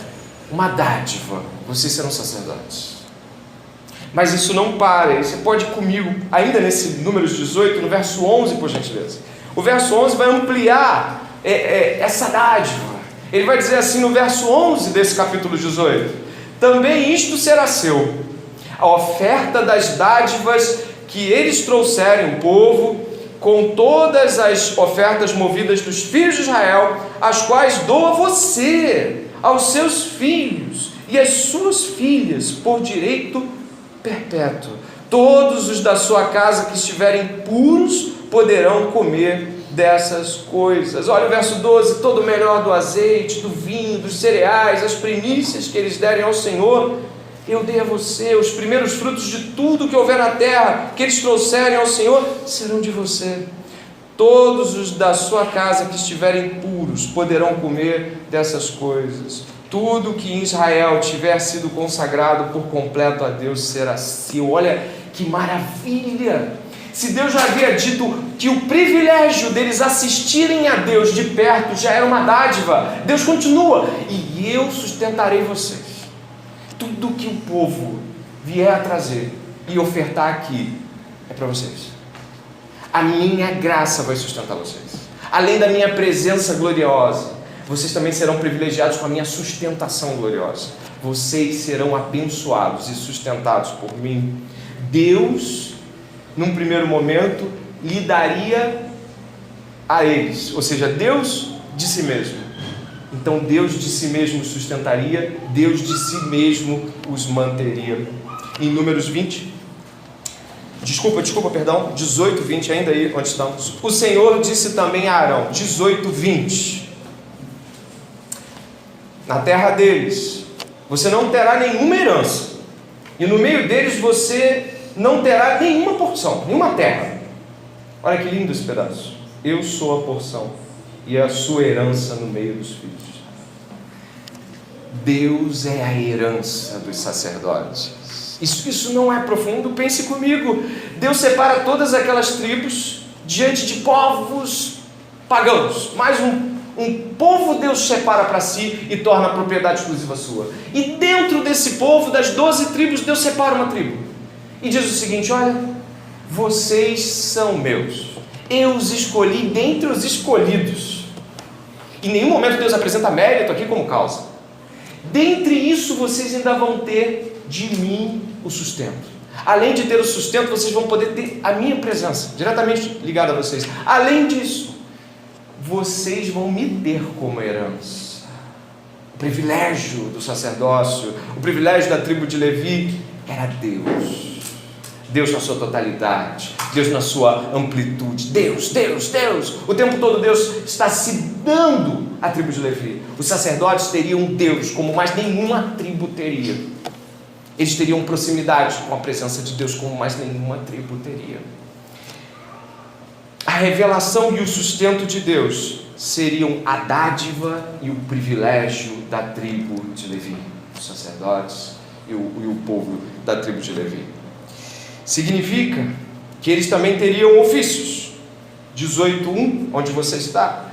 Speaker 4: uma dádiva. Vocês serão sacerdotes. Mas isso não para. Você pode ir comigo ainda nesse Números 18, no verso 11, por gentileza. O verso 11 vai ampliar essa dádiva. Ele vai dizer assim no verso 11 desse capítulo 18: também isto será seu, a oferta das dádivas que eles trouxerem o povo, com todas as ofertas movidas dos filhos de Israel, as quais dou a você, aos seus filhos e às suas filhas, por direito perpétuo. Todos os da sua casa que estiverem puros poderão comer dessas coisas. Olha o verso 12: todo o melhor do azeite, do vinho, dos cereais, as primícias que eles derem ao Senhor, eu dei a você. Os primeiros frutos de tudo que houver na terra, que eles trouxerem ao Senhor, serão de você. Todos os da sua casa que estiverem puros poderão comer dessas coisas. Tudo que em Israel tiver sido consagrado por completo a Deus será seu. Olha que maravilha! Se Deus já havia dito que o privilégio deles assistirem a Deus de perto já era uma dádiva, Deus continua: e eu sustentarei vocês. Tudo que o povo vier a trazer e ofertar aqui é para vocês. A minha graça vai sustentar vocês. Além da minha presença gloriosa, vocês também serão privilegiados com a minha sustentação gloriosa. Vocês serão abençoados e sustentados por mim. Deus, num primeiro momento, lhe daria a eles, ou seja, Deus de si mesmo. Então Deus de si mesmo os sustentaria, Deus de si mesmo os manteria. Em Números 18, 20, ainda aí onde estamos. O Senhor disse também a Arão, 18, 20: na terra deles, você não terá nenhuma herança, e no meio deles você não terá nenhuma porção, nenhuma terra. Olha que lindo esse pedaço. Eu sou a porção e a sua herança no meio dos filhos. Deus é a herança dos sacerdotes. Isso não é profundo? Pense comigo. Deus separa todas aquelas tribos diante de povos pagãos. Mais um povo Deus separa para si e torna a propriedade exclusiva sua. E dentro desse povo, das 12 tribos, Deus separa uma tribo. E diz o seguinte: olha, vocês são meus. Eu os escolhi dentre os escolhidos. Em nenhum momento Deus apresenta mérito aqui como causa. Dentre isso, vocês ainda vão ter de mim o sustento. Além de ter o sustento, vocês vão poder ter a minha presença, diretamente ligada a vocês. Além disso, vocês vão me ter como herança. O privilégio do sacerdócio, o privilégio da tribo de Levi era Deus. Deus na sua totalidade, Deus na sua amplitude, Deus. O tempo todo Deus está se dando à tribo de Levi. Os sacerdotes teriam Deus como mais nenhuma tribo teria. Eles teriam proximidade com a presença de Deus como mais nenhuma tribo teria. A revelação e o sustento de Deus seriam a dádiva e o privilégio da tribo de Levi, os sacerdotes e o povo da tribo de Levi. Significa que eles também teriam ofícios. 18:1, onde você está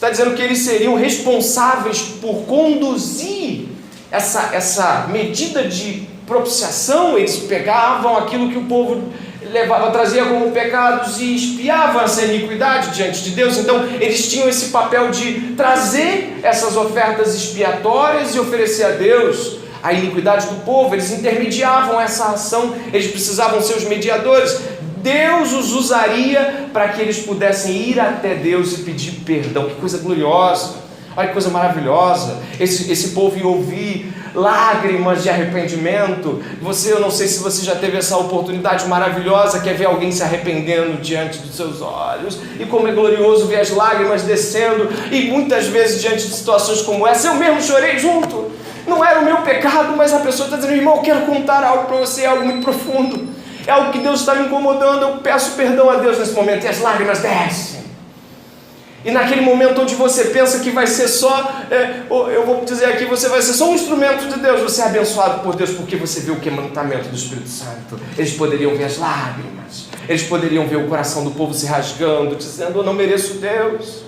Speaker 4: dizendo que eles seriam responsáveis por conduzir essa medida de propiciação. Eles pegavam aquilo que o povo levava, trazia como pecados e espiavam essa iniquidade diante de Deus. Então eles tinham esse papel de trazer essas ofertas expiatórias e oferecer a Deus a iniquidade do povo. Eles intermediavam essa ação, eles precisavam ser os mediadores. Deus os usaria para que eles pudessem ir até Deus e pedir perdão. Que coisa gloriosa, olha que coisa maravilhosa. Esse povo ia ouvir lágrimas de arrependimento. Eu não sei se você já teve essa oportunidade maravilhosa, que é ver alguém se arrependendo diante dos seus olhos, e como é glorioso ver as lágrimas descendo. E muitas vezes diante de situações como essa, eu mesmo chorei junto. Não era o meu pecado, mas a pessoa está dizendo: irmão, eu quero contar algo para você, algo muito profundo, é algo que Deus está me incomodando, eu peço perdão a Deus nesse momento, e as lágrimas descem. E naquele momento onde você pensa que vai ser só, eu vou dizer aqui, você vai ser só um instrumento de Deus, você é abençoado por Deus, porque você viu o quebrantamento do Espírito Santo. Eles poderiam ver as lágrimas, eles poderiam ver o coração do povo se rasgando, dizendo: eu não mereço Deus.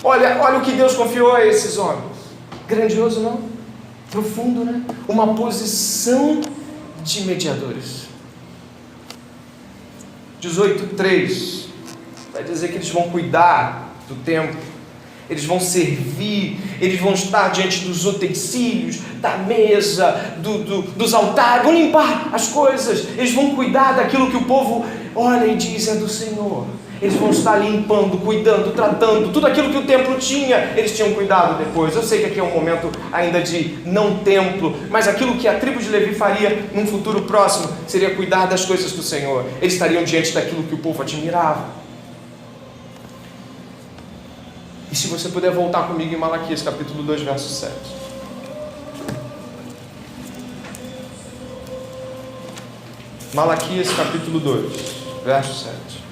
Speaker 4: Olha o que Deus confiou a esses homens. Grandioso, não? Profundo, né? Uma posição de mediadores. 18:3 vai dizer que eles vão cuidar do templo, eles vão servir, eles vão estar diante dos utensílios, da mesa, dos altares, vão limpar as coisas, eles vão cuidar daquilo que o povo olha e diz: é do Senhor. Eles vão estar limpando, cuidando, tratando, tudo aquilo que o templo tinha, eles tinham cuidado depois. Eu sei que aqui é um momento ainda de não templo, mas aquilo que a tribo de Levi faria num futuro próximo seria cuidar das coisas do Senhor. Eles estariam diante daquilo que o povo admirava. E se você puder voltar comigo em Malaquias capítulo 2, verso 7. Malaquias capítulo 2, verso 7.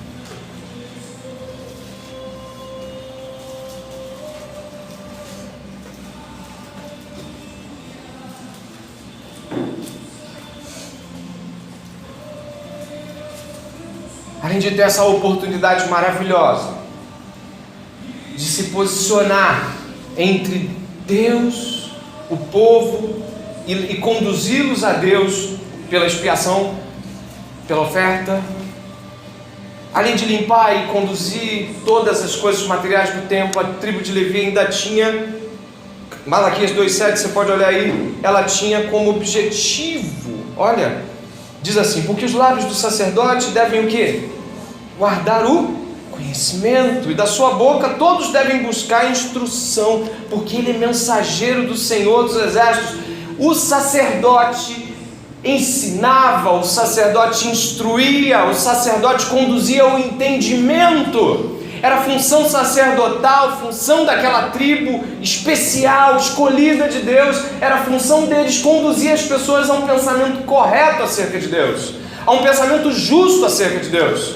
Speaker 4: Além de ter essa oportunidade maravilhosa de se posicionar entre Deus, o povo, e conduzi-los a Deus pela expiação, pela oferta, além de limpar e conduzir todas as coisas materiais do templo, a tribo de Levi ainda tinha, Malaquias 2,7, você pode olhar aí, ela tinha como objetivo, olha, diz assim: porque os lábios do sacerdote devem o quê? Guardar o conhecimento, e da sua boca todos devem buscar instrução, porque ele é mensageiro do Senhor dos Exércitos. O sacerdote ensinava, o sacerdote instruía, o sacerdote conduzia o entendimento. era a função sacerdotal, função daquela tribo especial, escolhida de Deus, era a função deles conduzir as pessoas a um pensamento correto acerca de Deus, a um pensamento justo acerca de Deus.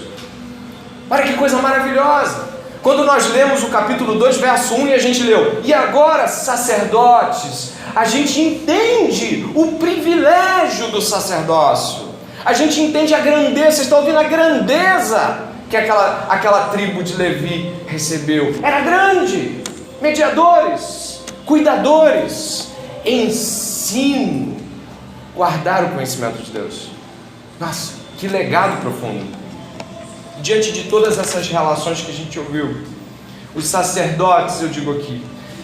Speaker 4: Olha que coisa maravilhosa! Quando nós lemos o capítulo 2, verso 1, e a gente leu: e agora, sacerdotes, a gente entende o privilégio do sacerdócio, a gente entende a grandeza. Vocês estão ouvindo a grandeza que aquela tribo de Levi recebeu? Era grande. Mediadores, cuidadores, ensino, guardar o conhecimento de Deus. Nossa, que legado profundo! Diante de todas essas relações que a gente ouviu, os sacerdotes, eu digo aqui,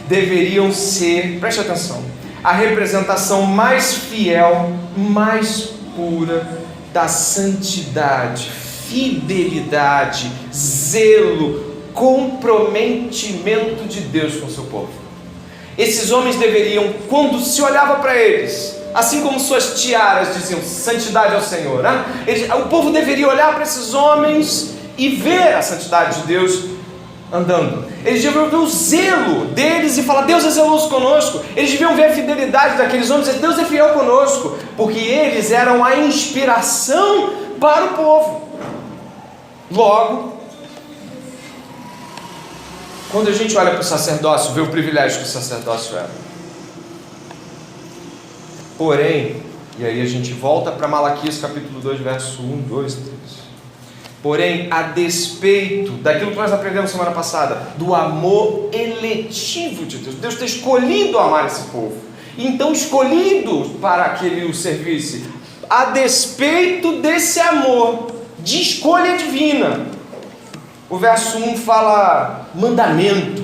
Speaker 4: deveriam ser, preste atenção, a representação mais fiel, mais pura da santidade, fidelidade, zelo, comprometimento de Deus com o seu povo. Esses homens deveriam, quando se olhava para eles, assim como suas tiaras diziam santidade ao Senhor, né? O povo deveria olhar para esses homens e ver a santidade de Deus andando. Eles deviam ver o zelo deles e falar: Deus é zeloso conosco. Eles deviam ver a fidelidade daqueles homens e dizer: Deus é fiel conosco, porque eles eram a inspiração para o povo. Logo, quando a gente olha para o sacerdócio, vê o privilégio que o sacerdócio era. Porém, e aí a gente volta para Malaquias capítulo 2, verso 1, 2, 3. Porém, a despeito daquilo que nós aprendemos semana passada, do amor eletivo de Deus, Deus ter escolhido amar esse povo, então escolhido para que Ele o servisse, a despeito desse amor de escolha divina, o verso 1 fala mandamento,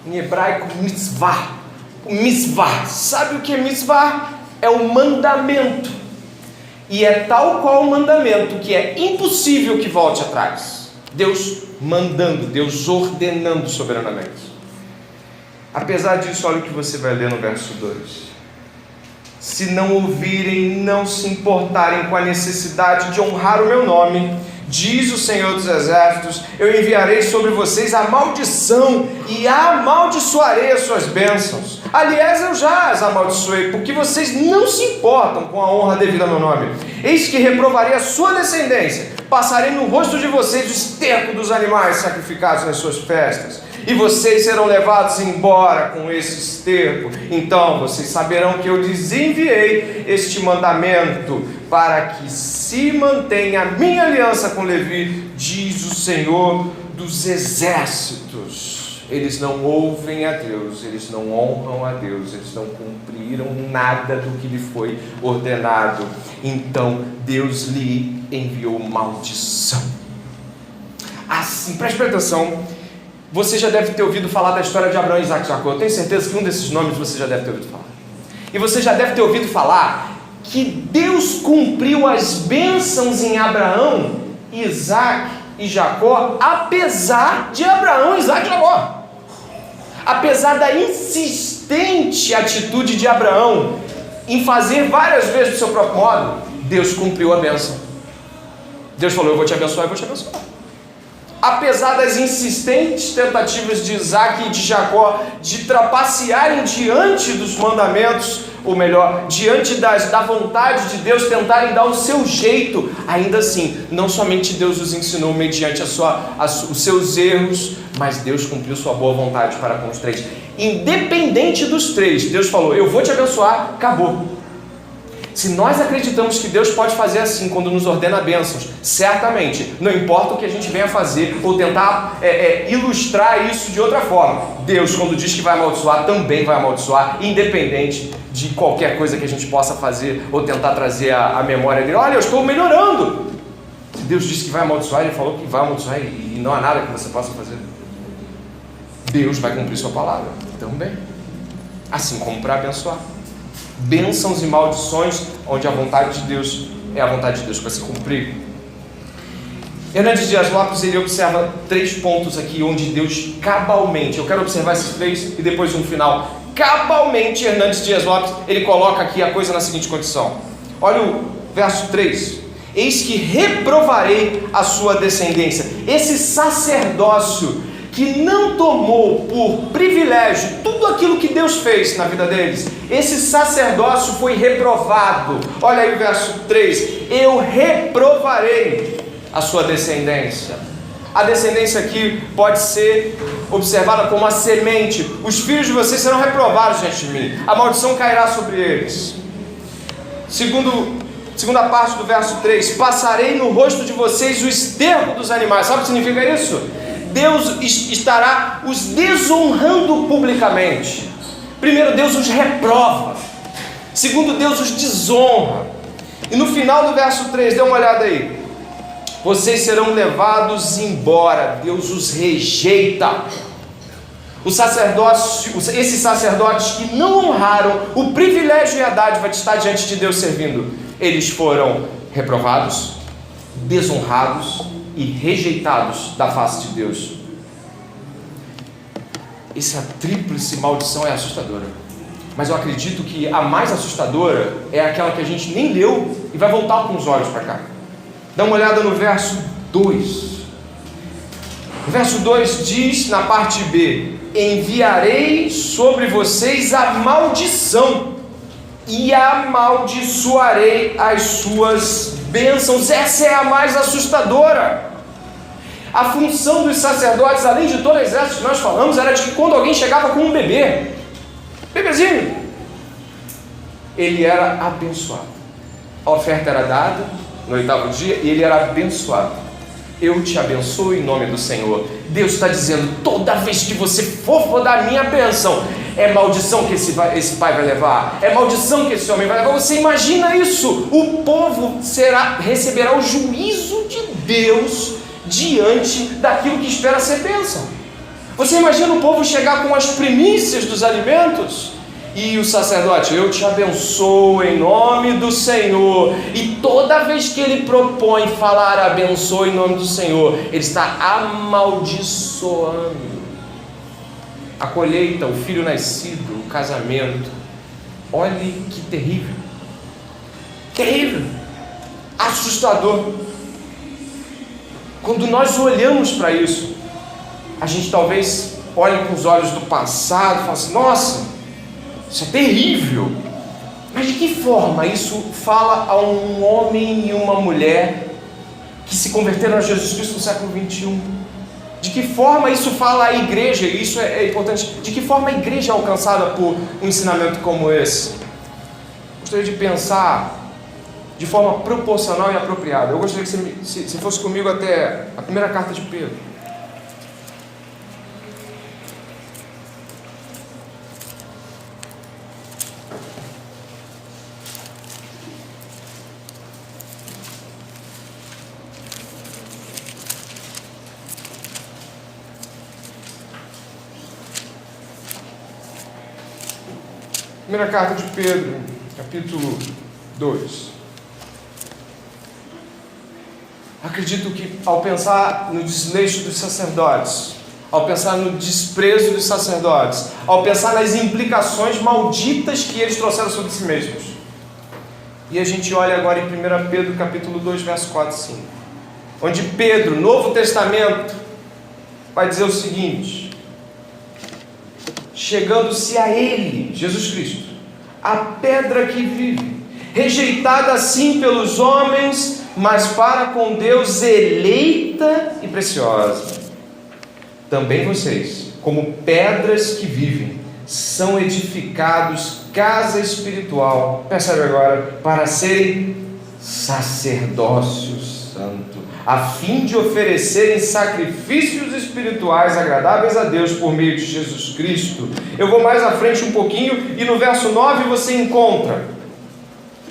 Speaker 4: em hebraico mitzvah. Mitzvah, sabe o que é mitzvah? É um mandamento, e é tal qual o mandamento que é impossível que volte atrás. Deus mandando, Deus ordenando soberanamente. Apesar disso, olha o que você vai ler no verso 2: se não ouvirem, não se importarem com a necessidade de honrar o meu nome, diz o Senhor dos Exércitos, eu enviarei sobre vocês a maldição e amaldiçoarei as suas bênçãos. Aliás, eu já as amaldiçoei, porque vocês não se importam com a honra devida ao meu nome. Eis que reprovarei a sua descendência, passarei no rosto de vocês o esterco dos animais sacrificados nas suas festas, e vocês serão levados embora com esse esterco. Então vocês saberão que eu lhes enviei este mandamento, para que se mantenha a minha aliança com Levi, diz o Senhor dos Exércitos. Eles não ouvem a Deus, eles não honram a Deus, eles não cumpriram nada do que lhe foi ordenado. Então Deus lhe enviou maldição. Assim, preste atenção. Você já deve ter ouvido falar da história de Abraão, Isaac e Jacó. Eu tenho certeza que um desses nomes você já deve ter ouvido falar. E você já deve ter ouvido falar que Deus cumpriu as bênçãos em Abraão, Isaac e Jacó, apesar de Abraão, Isaac e Jacó. Apesar da insistente atitude de Abraão em fazer várias vezes do seu próprio modo, Deus cumpriu a bênção. Deus falou: eu vou te abençoar, eu vou te abençoar. Apesar das insistentes tentativas de Isaac e de Jacó de trapacearem diante dos mandamentos, ou melhor, diante da vontade de Deus, tentarem dar o seu jeito, ainda assim, não somente Deus os ensinou mediante os seus erros, mas Deus cumpriu sua boa vontade para com os três. Independente dos três, Deus falou: eu vou te abençoar, acabou. Se nós acreditamos que Deus pode fazer assim quando nos ordena bênçãos, certamente, não importa o que a gente venha fazer ou tentar ilustrar isso de outra forma, Deus, quando diz que vai amaldiçoar, também vai amaldiçoar, independente de qualquer coisa que a gente possa fazer ou tentar trazer à memória dele. Olha, eu estou melhorando. Se Deus disse que vai amaldiçoar, Ele falou que vai amaldiçoar, e não há nada que você possa fazer. Deus vai cumprir sua palavra também, assim como para abençoar. Bênçãos e maldições, onde a vontade de Deus é a vontade de Deus para se cumprir. Hernandes Dias Lopes, ele observa 3 pontos aqui onde Deus cabalmente, eu quero observar esses 3 e depois um final. Cabalmente, Hernandes Dias Lopes, ele coloca aqui a coisa na seguinte condição. Olha o verso 3: eis que reprovarei a sua descendência. Esse sacerdócio que não tomou por privilégio tudo aquilo que Deus fez na vida deles, esse sacerdócio foi reprovado. Olha aí o verso 3: eu reprovarei a sua descendência. A descendência aqui pode ser observada como a semente. Os filhos de vocês serão reprovados diante de mim, a maldição cairá sobre eles. Segunda parte do verso 3: passarei no rosto de vocês o esterco dos animais. Sabe o que significa isso? Deus estará os desonrando publicamente. Primeiro, Deus os reprova. Segundo, Deus os desonra. E no final do verso 3, dê uma olhada aí: vocês serão levados embora. Deus os rejeita. Esses sacerdotes que não honraram o privilégio e a dádiva de estar diante de Deus servindo, eles foram reprovados, desonrados e rejeitados da face de Deus. Essa tríplice maldição é assustadora, mas eu acredito que a mais assustadora é aquela que a gente nem leu e vai voltar com os olhos para cá. Dá uma olhada no verso 2. O verso 2 diz na parte B: enviarei sobre vocês a maldição e amaldiçoarei as suas bênçãos. Essa é a mais assustadora. A função dos sacerdotes, além de todo o exército que nós falamos, era de que quando alguém chegava com um bebezinho, ele era abençoado. A oferta era dada no 8º dia e ele era abençoado. Eu te abençoo em nome do Senhor. Deus está dizendo: toda vez que você for dar a minha bênção, é maldição que esse pai vai levar, é maldição que esse homem vai levar. Você imagina isso? O povo receberá o juízo de Deus diante daquilo que espera ser bênção. Você imagina o povo chegar com as primícias dos alimentos e o sacerdote: eu te abençoo em nome do Senhor. E toda vez que ele propõe falar abençoe em nome do Senhor, ele está amaldiçoando a colheita, o filho nascido, o casamento. Olhe que terrível, terrível, assustador. Quando nós olhamos para isso, a gente talvez olhe com os olhos do passado e fala assim: nossa, isso é terrível. Mas de que forma isso fala a um homem e uma mulher que se converteram a Jesus Cristo no século 21? De que forma isso fala à igreja? E isso é importante. De que forma a igreja é alcançada por um ensinamento como esse? Gostaria de pensar de forma proporcional e apropriada. Eu gostaria que você fosse comigo até a primeira carta de Pedro. Primeira carta de Pedro, capítulo 2. Acredito que ao pensar no desleixo dos sacerdotes, ao pensar no desprezo dos sacerdotes, ao pensar nas implicações malditas que eles trouxeram sobre si mesmos, e a gente olha agora em 1 Pedro capítulo 2, verso 4 e 5, onde Pedro, Novo Testamento, vai dizer o seguinte: chegando-se a Ele, Jesus Cristo, a pedra que vive, rejeitada assim pelos homens, mas para com Deus eleita e preciosa. Também vocês, como pedras que vivem, são edificados casa espiritual, percebe agora, para serem sacerdócio santo, a fim de oferecerem sacrifícios espirituais agradáveis a Deus por meio de Jesus Cristo. Eu vou mais à frente um pouquinho e no verso 9 você encontra: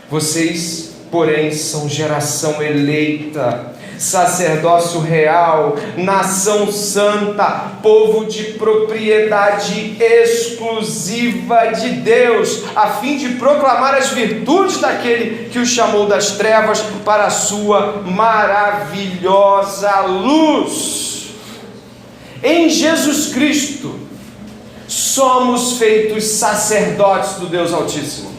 Speaker 4: vocês, porém, são geração eleita, sacerdócio real, nação santa, povo de propriedade exclusiva de Deus, a fim de proclamar as virtudes daquele que os chamou das trevas para a sua maravilhosa luz. Em Jesus Cristo somos feitos sacerdotes do Deus Altíssimo.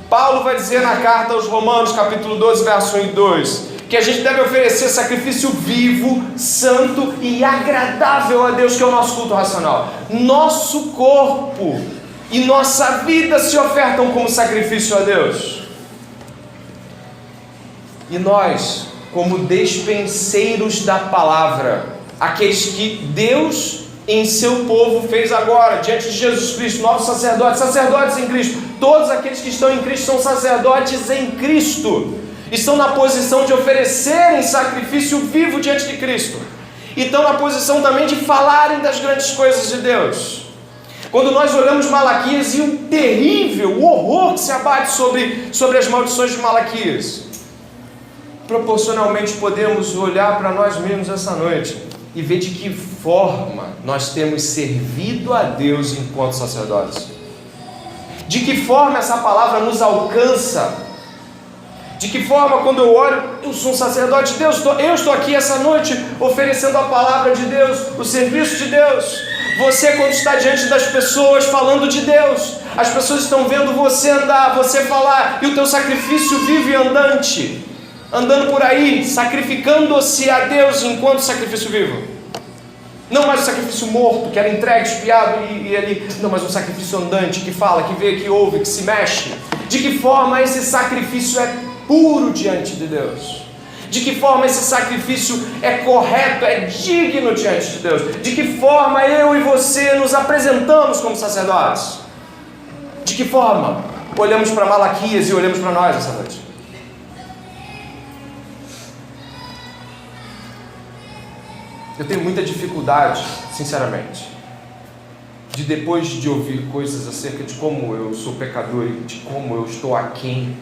Speaker 4: Paulo vai dizer na carta aos Romanos, capítulo 12, verso 1 e 2, que a gente deve oferecer sacrifício vivo, santo e agradável a Deus, que é o nosso culto racional. Nosso corpo e nossa vida se ofertam como sacrifício a Deus. E nós, como despenseiros da palavra, aqueles que Deus em seu povo fez agora, diante de Jesus Cristo, novos sacerdotes, sacerdotes em Cristo, todos aqueles que estão em Cristo são sacerdotes em Cristo, estão na posição de oferecerem sacrifício vivo diante de Cristo, e estão na posição também de falarem das grandes coisas de Deus. Quando nós olhamos Malaquias e o terrível, o horror que se abate sobre as maldições de Malaquias, proporcionalmente podemos olhar para nós mesmos essa noite e ver de que forma nós temos servido a Deus enquanto sacerdotes. De que forma essa palavra nos alcança. De que forma, quando eu olho, eu sou um sacerdote de Deus, eu estou aqui essa noite oferecendo a palavra de Deus, o serviço de Deus. Você, quando está diante das pessoas falando de Deus, as pessoas estão vendo você andar, você falar, e o teu sacrifício vivo e andante, andando por aí, sacrificando-se a Deus enquanto sacrifício vivo. Não mais o sacrifício morto, que era entregue, espiado e ali. Não, mas um sacrifício andante, que fala, que vê, que ouve, que se mexe. De que forma esse sacrifício é puro diante de Deus? De que forma esse sacrifício é correto, é digno diante de Deus? De que forma eu e você nos apresentamos como sacerdotes? De que forma olhamos para Malaquias e olhamos para nós essa noite? Eu tenho muita dificuldade, sinceramente, de depois de ouvir coisas acerca de como eu sou pecador e de como eu estou aquém,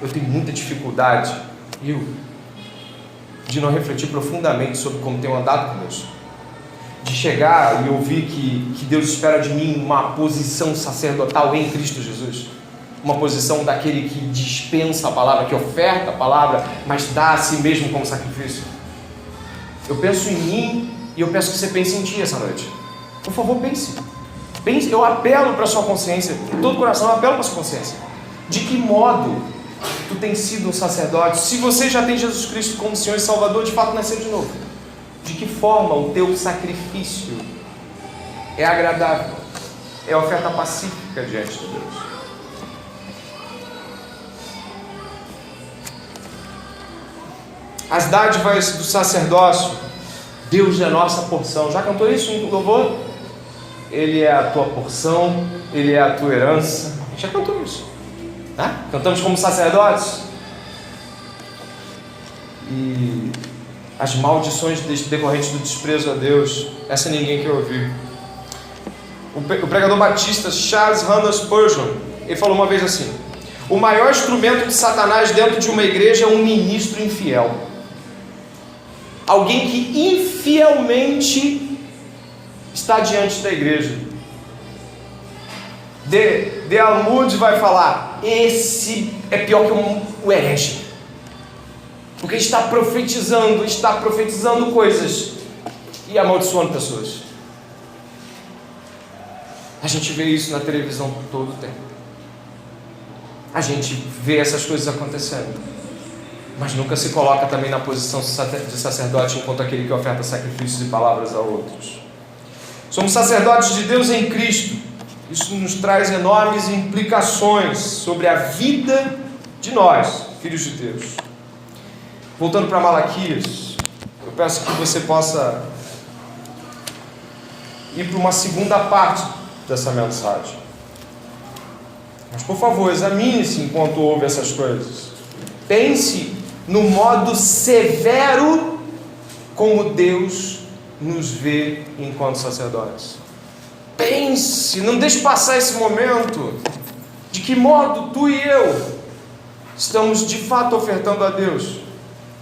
Speaker 4: eu tenho muita dificuldade de não refletir profundamente sobre como tenho andado com Deus, de chegar e ouvir que Deus espera de mim uma posição sacerdotal em Cristo Jesus, uma posição daquele que dispensa a palavra, que oferta a palavra, mas dá a si mesmo como sacrifício. Eu penso em mim e eu peço que você pense em ti essa noite. Por favor, pense. Eu apelo para a sua consciência, de todo o coração eu apelo para a sua consciência. De que modo tu tens sido um sacerdote? Se você já tem Jesus Cristo como Senhor e Salvador, de fato nasceu de novo. De que forma o teu sacrifício é agradável, é oferta pacífica diante de Deus? As dádivas do sacerdócio, Deus é a nossa porção. Já cantou isso em louvor? Ele é a tua porção, Ele é a tua herança. A gente já cantou isso, né? Cantamos como sacerdotes. E as maldições decorrentes do desprezo a Deus, essa ninguém quer ouvir. O pregador batista Charles Haddon Spurgeon, ele falou uma vez assim: o maior instrumento de Satanás dentro de uma igreja é um ministro infiel. Alguém que infielmente está diante da igreja. D.L. Moody vai falar: esse é pior que o herege, porque está profetizando coisas e amaldiçoando pessoas. A gente vê isso na televisão todo o tempo. A gente vê essas coisas acontecendo, mas nunca se coloca também na posição de sacerdote enquanto aquele que oferta sacrifícios e palavras a outros. Somos sacerdotes de Deus em Cristo. Isso nos traz enormes implicações sobre a vida de nós, filhos de Deus. Voltando para Malaquias, eu peço que você possa ir para uma segunda parte dessa mensagem. Mas, por favor, examine-se enquanto ouve essas coisas. Pense no modo severo como Deus nos vê enquanto sacerdotes. Pense, não deixe passar esse momento. De que modo tu e eu estamos de fato ofertando a Deus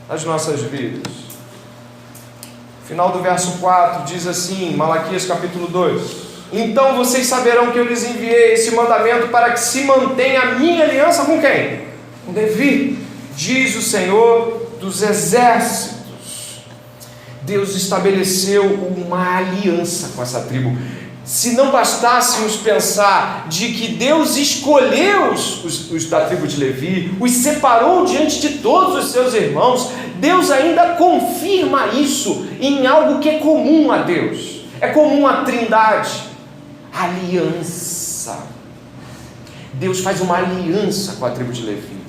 Speaker 4: as nossas vidas? Final do verso 4 diz assim, Malaquias capítulo 2: então vocês saberão que eu lhes enviei esse mandamento para que se mantenha a minha aliança com quem? Com Davi, diz o Senhor dos exércitos. Deus estabeleceu uma aliança com essa tribo. se não bastássemos pensar de que Deus escolheu os da tribo de Levi, os separou diante de todos os seus irmãos, Deus ainda confirma isso em algo que é comum a Deus, é comum à Trindade: aliança. Deus faz uma aliança com a tribo de Levi.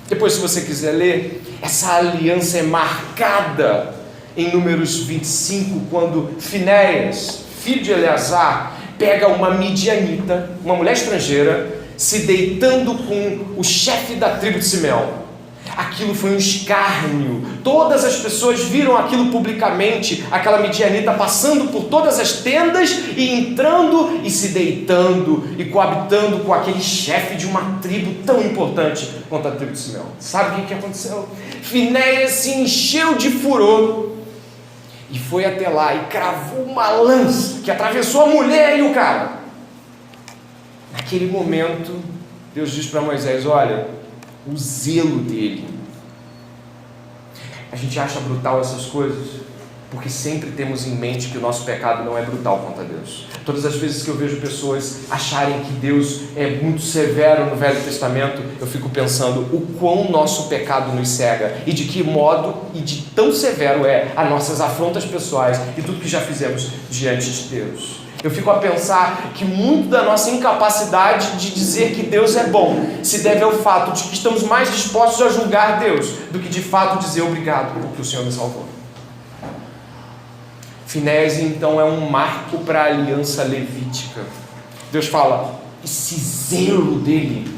Speaker 4: Depois, se você quiser ler, essa aliança é marcada em Números 25, quando Finéias, filho de Eleazar, pega uma midianita, uma mulher estrangeira, se deitando com o chefe da tribo de Simeão. Aquilo foi um escárnio. Todas as pessoas viram aquilo publicamente, aquela midianita passando por todas as tendas e entrando e se deitando e coabitando com aquele chefe de uma tribo tão importante quanto a tribo de Simeão. Sabe o que aconteceu? Finéias se encheu de furor e foi até lá e cravou uma lança que atravessou a mulher e o cara. Naquele momento, Deus diz para Moisés: olha, o zelo dele. A gente acha brutal essas coisas porque sempre temos em mente que o nosso pecado não é brutal contra Deus. Todas as vezes que eu vejo pessoas acharem que Deus é muito severo no Velho Testamento, eu fico pensando o quão nosso pecado nos cega e de que modo e de tão severo é as nossas afrontas pessoais e tudo que já fizemos diante de Deus. Eu fico a pensar que muito da nossa incapacidade de dizer que Deus é bom se deve ao fato de que estamos mais dispostos a julgar Deus do que de fato dizer obrigado porque o Senhor me salvou. Finéias então é um marco para a aliança levítica. Deus fala: esse zelo dele,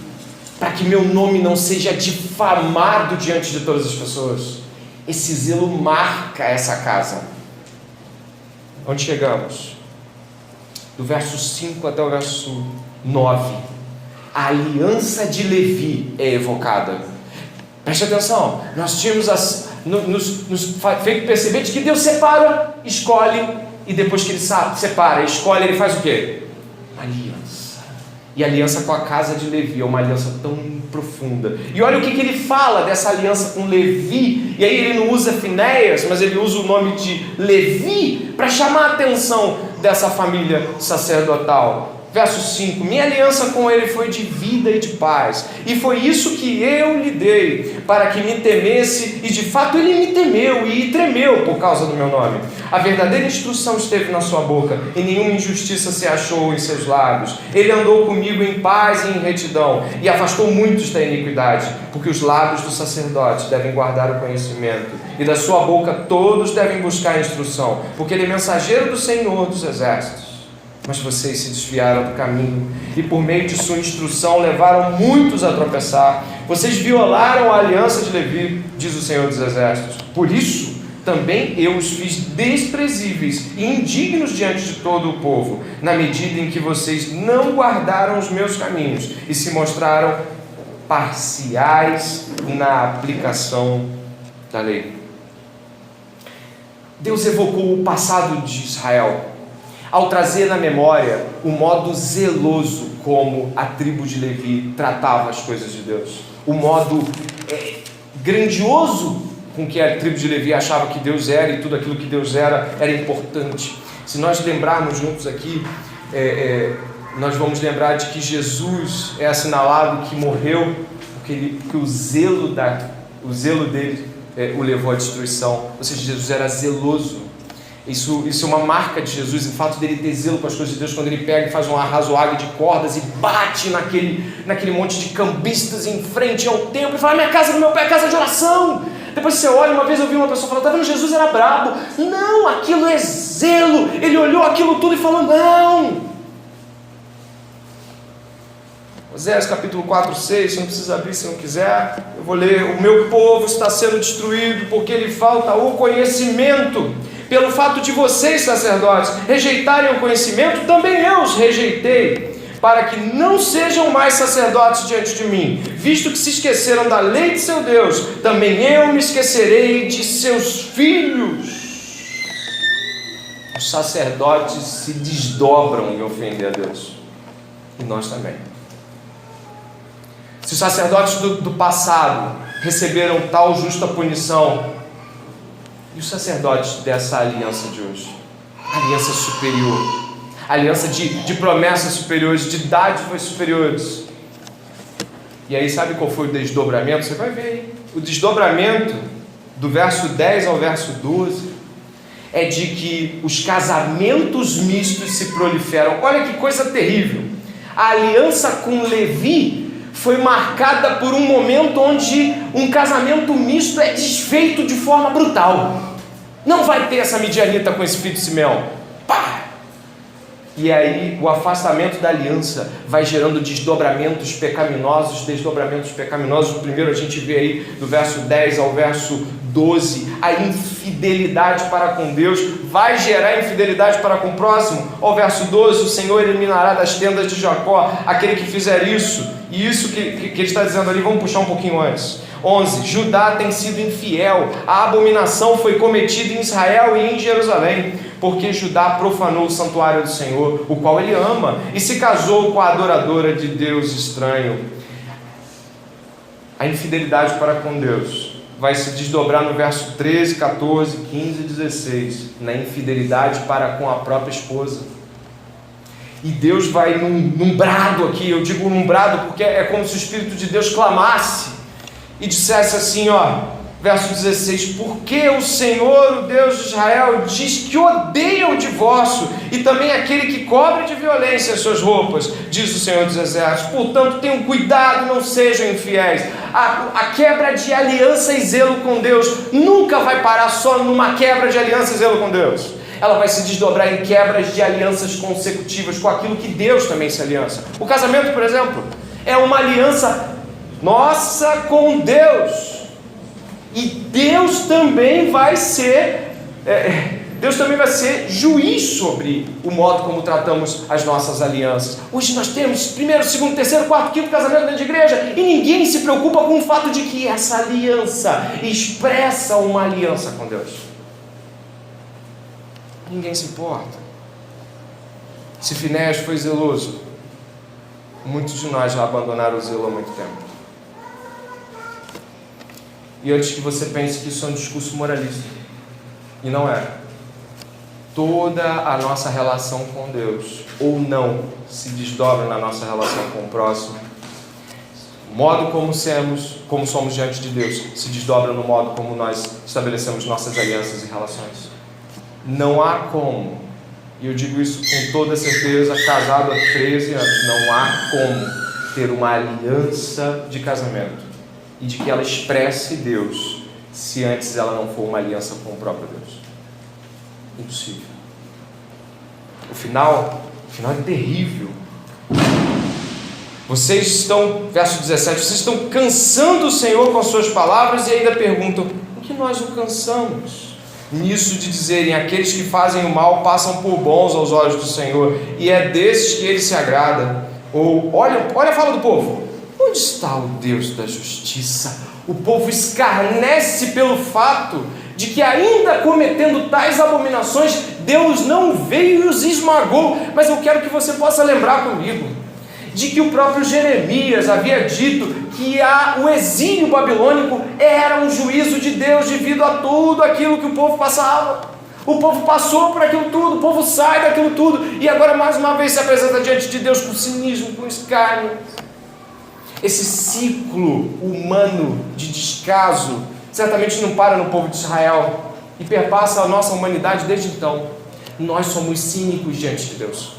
Speaker 4: para que meu nome não seja difamado diante de todas as pessoas, esse zelo marca essa casa. Onde chegamos? Do verso 5 até o verso 9, a aliança de Levi é evocada. Preste atenção, nós tínhamos nos feito perceber de que Deus separa, escolhe, e depois que ele separa, escolhe, ele faz o quê? Aliança. E a aliança com a casa de Levi é uma aliança tão profunda. E olha o que ele fala dessa aliança com Levi. E aí ele não usa Finéias, mas ele usa o nome de Levi para chamar a atenção dessa família sacerdotal. Verso 5: minha aliança com ele foi de vida e de paz, e foi isso que eu lhe dei, para que me temesse, e de fato ele me temeu e tremeu por causa do meu nome. A verdadeira instrução esteve na sua boca, e nenhuma injustiça se achou em seus lábios. Ele andou comigo em paz e em retidão, e afastou muitos da iniquidade, porque os lábios do sacerdote devem guardar o conhecimento, e da sua boca todos devem buscar a instrução, porque ele é mensageiro do Senhor dos exércitos. Mas vocês se desviaram do caminho e por meio de sua instrução levaram muitos a tropeçar. Vocês violaram a aliança de Levi, diz o Senhor dos exércitos. Por isso também eu os fiz desprezíveis e indignos diante de todo o povo, na medida em que vocês não guardaram os meus caminhos e se mostraram parciais na aplicação da lei. Deus evocou o passado de Israel ao trazer na memória o modo zeloso como a tribo de Levi tratava as coisas de Deus, o modo grandioso com que a tribo de Levi achava que Deus era, e tudo aquilo que Deus era importante. Se nós lembrarmos juntos aqui, nós vamos lembrar de que Jesus é assinalado que morreu porque o zelo dele o levou à destruição. Ou seja, Jesus era zeloso. Isso é uma marca de Jesus, o fato dele ter zelo com as coisas de Deus, quando ele pega e faz um arrasoague de cordas e bate naquele monte de cambistas em frente ao templo e fala: minha casa, meu pé é casa de oração. Depois você olha, uma vez eu vi uma pessoa falar: tá vendo, Jesus era brabo. Não, aquilo é zelo. Ele olhou aquilo tudo e falou: não. Oséias capítulo 4, 6, você não precisa abrir se não quiser, eu vou ler: o meu povo está sendo destruído porque lhe falta o conhecimento. Pelo fato de vocês, sacerdotes, rejeitarem o conhecimento, também eu os rejeitei, para que não sejam mais sacerdotes diante de mim. Visto que se esqueceram da lei de seu Deus, também eu me esquecerei de seus filhos. Os sacerdotes se desdobram em ofender a Deus, e nós também. Se os sacerdotes do passado receberam tal justa punição, e os sacerdotes dessa aliança de hoje? Aliança superior, aliança de promessas superiores, de dádivas superiores. E aí sabe qual foi o desdobramento? Você vai ver aí. O desdobramento do verso 10 ao verso 12 é de que os casamentos mistos se proliferam. Olha que coisa terrível. A aliança com Levi foi marcada por um momento onde um casamento misto é desfeito de forma brutal. Não vai ter essa midianita com esse filho de Simeão. Pá! E aí o afastamento da aliança vai gerando desdobramentos pecaminosos. O primeiro a gente vê aí do verso 10 ao verso 12, a infidelidade para com Deus vai gerar infidelidade para com o próximo. Ao verso 12, o Senhor eliminará das tendas de Jacó aquele que fizer isso. E isso que ele está dizendo ali, vamos puxar um pouquinho antes. 11, Judá tem sido infiel, a abominação foi cometida em Israel e em Jerusalém, porque Judá profanou o santuário do Senhor, o qual ele ama, e se casou com a adoradora de Deus estranho. A infidelidade para com Deus vai se desdobrar no verso 13, 14, 15 e 16, na infidelidade para com a própria esposa. E Deus vai num brado aqui, eu digo num brado porque é como se o Espírito de Deus clamasse e dissesse assim, verso 16, porque o Senhor, o Deus de Israel, diz que odeia o divórcio e também aquele que cobre de violência as suas roupas, diz o Senhor dos Exércitos. Portanto, tenham cuidado, não sejam infiéis. A quebra de aliança e zelo com Deus nunca vai parar só numa quebra de aliança e zelo com Deus. Ela vai se desdobrar em quebras de alianças consecutivas com aquilo que Deus também se aliança. O casamento, por exemplo, é uma aliança nossa com Deus. E Deus também vai ser juiz sobre o modo como tratamos as nossas alianças. Hoje nós temos primeiro, segundo, terceiro, quarto, quinto casamento dentro de igreja e ninguém se preocupa com o fato de que essa aliança expressa uma aliança com Deus. Ninguém se importa. Se Finéias foi zeloso, muitos de nós já abandonaram o zelo há muito tempo. E antes que você pense que isso é um discurso moralista, e não é. Toda a nossa relação com Deus, ou não, se desdobra na nossa relação com o próximo. O modo como somos diante de Deus, se desdobra no modo como nós estabelecemos nossas alianças e relações. Não há como, e eu digo isso com toda certeza, casado há 13 anos, não há como ter uma aliança de casamento e de que ela expresse Deus, se antes ela não for uma aliança com o próprio Deus. Impossível. O final é terrível. Vocês estão, verso 17, vocês estão cansando o Senhor com as suas palavras e ainda perguntam, o que nós o cansamos? Nisso de dizerem, aqueles que fazem o mal passam por bons aos olhos do Senhor, e é desses que ele se agrada. Ou, olha a fala do povo. Onde está o Deus da justiça? O povo escarnece pelo fato de que ainda cometendo tais abominações, Deus não veio e os esmagou. Mas eu quero que você possa lembrar comigo de que o próprio Jeremias havia dito que o exílio babilônico era um juízo de Deus devido a tudo aquilo que o povo passava. O povo passou por aquilo tudo, o povo sai daquilo tudo e agora mais uma vez se apresenta diante de Deus com cinismo, com escárnio. Esse ciclo humano de descaso certamente não para no povo de Israel e perpassa a nossa humanidade desde então. Nós somos cínicos diante de Deus.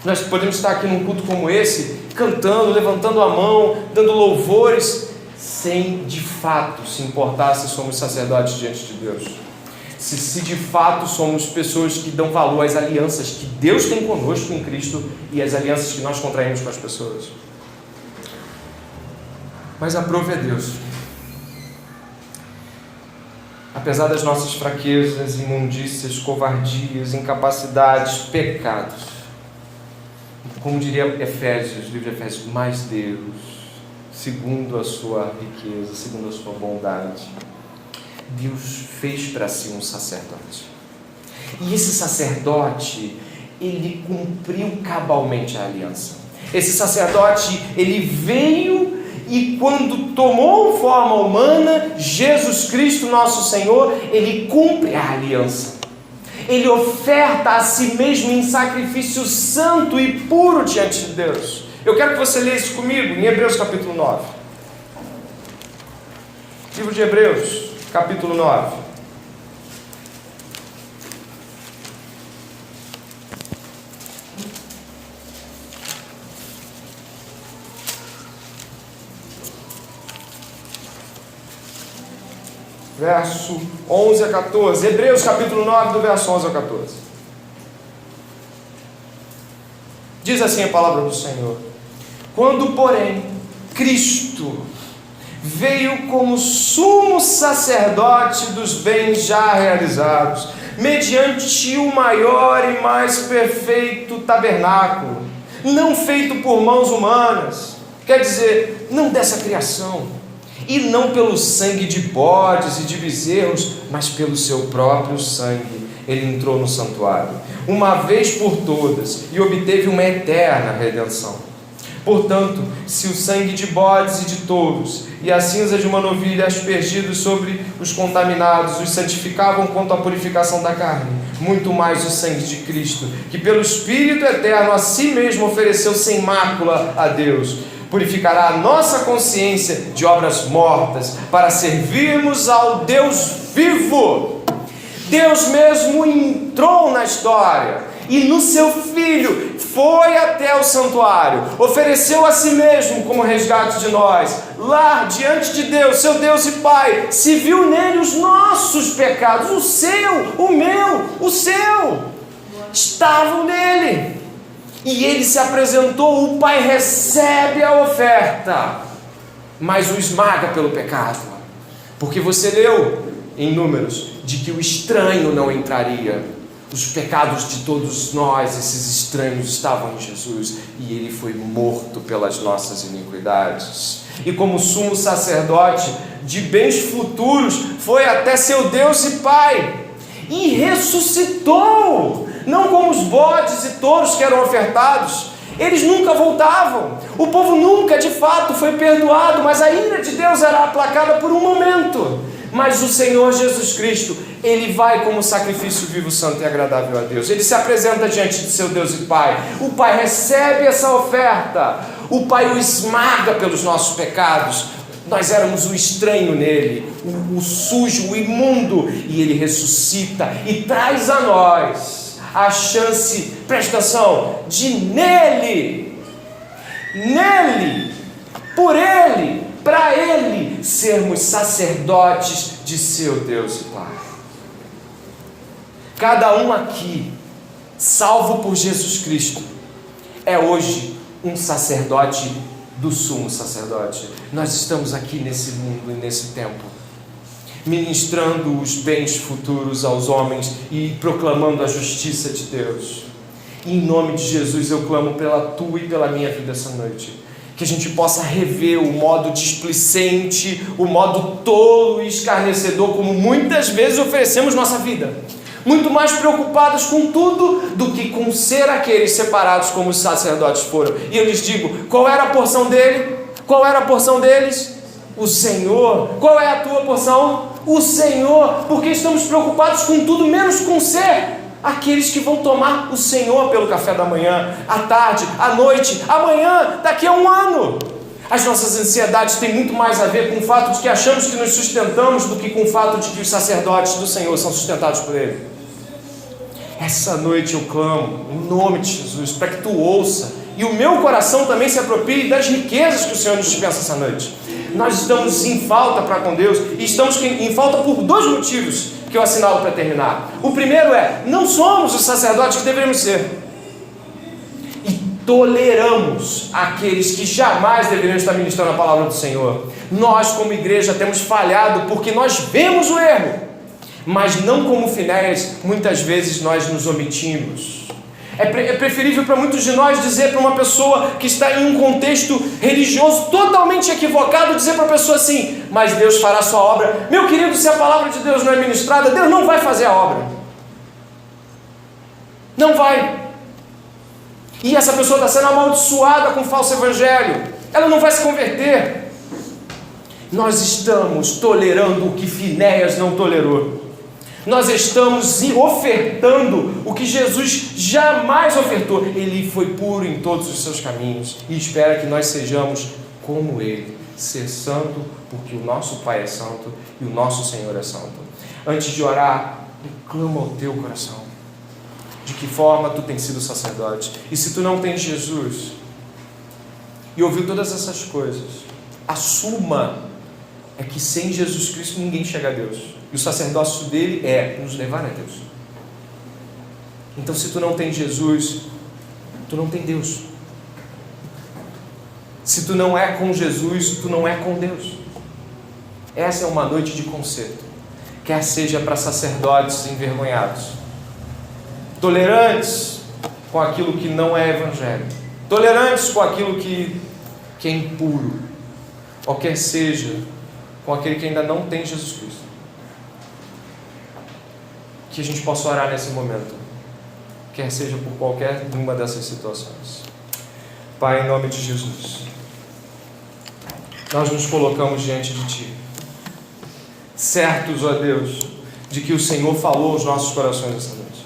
Speaker 4: Nós podemos estar aqui num culto como esse, cantando, levantando a mão, dando louvores, sem de fato se importar se somos sacerdotes diante de Deus. Se de fato somos pessoas que dão valor às alianças que Deus tem conosco em Cristo e às alianças que nós contraímos com as pessoas. Mas aprove a Deus. Apesar das nossas fraquezas, imundícias, covardias, incapacidades, pecados, como diria Efésios, livro de Efésios, mas Deus, segundo a sua riqueza, segundo a sua bondade, Deus fez para si um sacerdote. E esse sacerdote, ele cumpriu cabalmente a aliança. Esse sacerdote, ele veio e quando tomou forma humana, Jesus Cristo, nosso Senhor, ele cumpre a aliança. Ele oferta a si mesmo em sacrifício santo e puro diante de Deus. Eu quero que você leia isso comigo em Hebreus capítulo 9. Livro de Hebreus, capítulo 9. Verso 11 a 14. Hebreus capítulo 9, do verso 11 a 14. Diz assim a palavra do Senhor: quando, porém, Cristo veio como sumo sacerdote dos bens já realizados, mediante o maior e mais perfeito tabernáculo, não feito por mãos humanas, quer dizer, não dessa criação, e não pelo sangue de bodes e de bezerros, mas pelo seu próprio sangue, ele entrou no santuário, uma vez por todas, e obteve uma eterna redenção. Portanto, se o sangue de bodes e de touros e a cinza de uma novilha aspergidos sobre os contaminados os santificavam quanto à purificação da carne, muito mais o sangue de Cristo, que pelo Espírito eterno a si mesmo ofereceu sem mácula a Deus, purificará a nossa consciência de obras mortas, para servirmos ao Deus vivo. Deus mesmo entrou na história e no seu Filho foi até o santuário, ofereceu a si mesmo como resgate de nós. Lá diante de Deus, seu Deus e Pai, se viu nele os nossos pecados, o seu, o meu, o seu, estavam nele. E ele se apresentou, o Pai recebe a oferta, mas o esmaga pelo pecado. Porque você leu em Números de que o estranho não entraria. Os pecados de todos nós, esses estranhos, estavam em Jesus, e ele foi morto pelas nossas iniquidades. E como sumo sacerdote de bens futuros, foi até seu Deus e Pai, e ressuscitou, não como os bodes e touros que eram ofertados. Eles nunca voltavam, o povo nunca de fato foi perdoado, mas a ira de Deus era aplacada por um momento. Mas o Senhor Jesus Cristo, ele vai como sacrifício vivo, santo e agradável a Deus. Ele se apresenta diante de seu Deus e Pai. O Pai recebe essa oferta, o Pai o esmaga pelos nossos pecados. Nós éramos o estranho nele, o sujo, o imundo, e ele ressuscita e traz a nós a chance, presta atenção, de nele, por ele, para ele, sermos sacerdotes de seu Deus e Pai. Cada um aqui, salvo por Jesus Cristo, é hoje um sacerdote do sumo sacerdote. Nós estamos aqui nesse mundo e nesse tempo, ministrando os bens futuros aos homens e proclamando a justiça de Deus. E em nome de Jesus eu clamo pela tua e pela minha vida essa noite, que a gente possa rever o modo displicente, o modo tolo e escarnecedor, como muitas vezes oferecemos nossa vida, muito mais preocupados com tudo do que com ser aqueles separados como os sacerdotes foram. E eu lhes digo, qual era a porção dele? Qual era a porção deles? O Senhor. Qual é a tua porção? O Senhor. Porque estamos preocupados com tudo menos com ser aqueles que vão tomar o Senhor pelo café da manhã, à tarde, à noite, amanhã, daqui a um ano. As nossas ansiedades têm muito mais a ver com o fato de que achamos que nos sustentamos do que com o fato de que os sacerdotes do Senhor são sustentados por Ele. Essa noite eu clamo, em nome de Jesus, para que tu ouça, e o meu coração também se aproprie das riquezas que o Senhor nos dispensa essa noite. Nós estamos em falta para com Deus, e estamos em falta por dois motivos, que eu assinalo para terminar. O primeiro é, não somos os sacerdotes que deveríamos ser, e toleramos aqueles que jamais deveriam estar ministrando a palavra do Senhor. Nós como igreja temos falhado porque nós vemos o erro, mas não como Finéias, muitas vezes nós nos omitimos. É preferível para muitos de nós dizer para uma pessoa que está em um contexto religioso totalmente equivocado, dizer para a pessoa assim, mas Deus fará a sua obra. Meu querido, se a palavra de Deus não é ministrada, Deus não vai fazer a obra. Não vai. E essa pessoa está sendo amaldiçoada com falso evangelho. Ela não vai se converter. Nós estamos tolerando o que Finéias não tolerou. Nós estamos ofertando o que Jesus jamais ofertou. Ele foi puro em todos os seus caminhos e espera que nós sejamos como Ele, ser santo, porque o nosso Pai é santo e o nosso Senhor é santo. Antes de orar, clama ao teu coração. De que forma tu tens sido sacerdote? E se tu não tens Jesus e ouviu todas essas coisas, assuma é que sem Jesus Cristo ninguém chega a Deus. E o sacerdócio dele é nos levar a Deus. Então, se tu não tem Jesus, tu não tem Deus. Se tu não é com Jesus, tu não é com Deus. Essa é uma noite de conserto. Quer seja para sacerdotes envergonhados, tolerantes com aquilo que não é evangelho, tolerantes com aquilo que é impuro, ou quer seja com aquele que ainda não tem Jesus Cristo. Que a gente possa orar nesse momento, quer seja por qualquer uma dessas situações. Pai, em nome de Jesus, nós nos colocamos diante de Ti, certos, ó Deus, de que o Senhor falou aos nossos corações essa noite.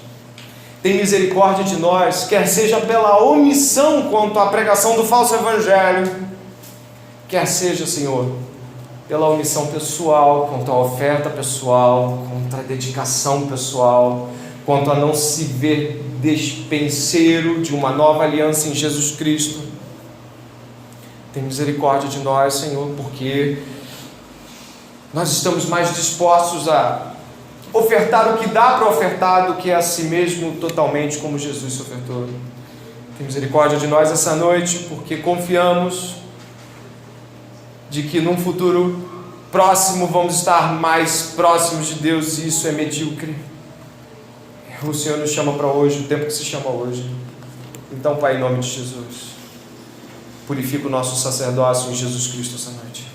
Speaker 4: Tem misericórdia de nós, quer seja pela omissão quanto à pregação do falso evangelho, quer seja, Senhor, pela omissão pessoal, quanto à oferta pessoal, quanto à dedicação pessoal, quanto a não se ver despenseiro de uma nova aliança em Jesus Cristo. Tem misericórdia de nós, Senhor, porque nós estamos mais dispostos a ofertar o que dá para ofertar do que a si mesmo totalmente, como Jesus se ofertou. Tem misericórdia de nós essa noite, porque confiamos de que num futuro próximo vamos estar mais próximos de Deus, e isso é medíocre. O Senhor nos chama para hoje, o tempo que se chama hoje. Então, Pai, em nome de Jesus, purifica o nosso sacerdócio em Jesus Cristo essa noite.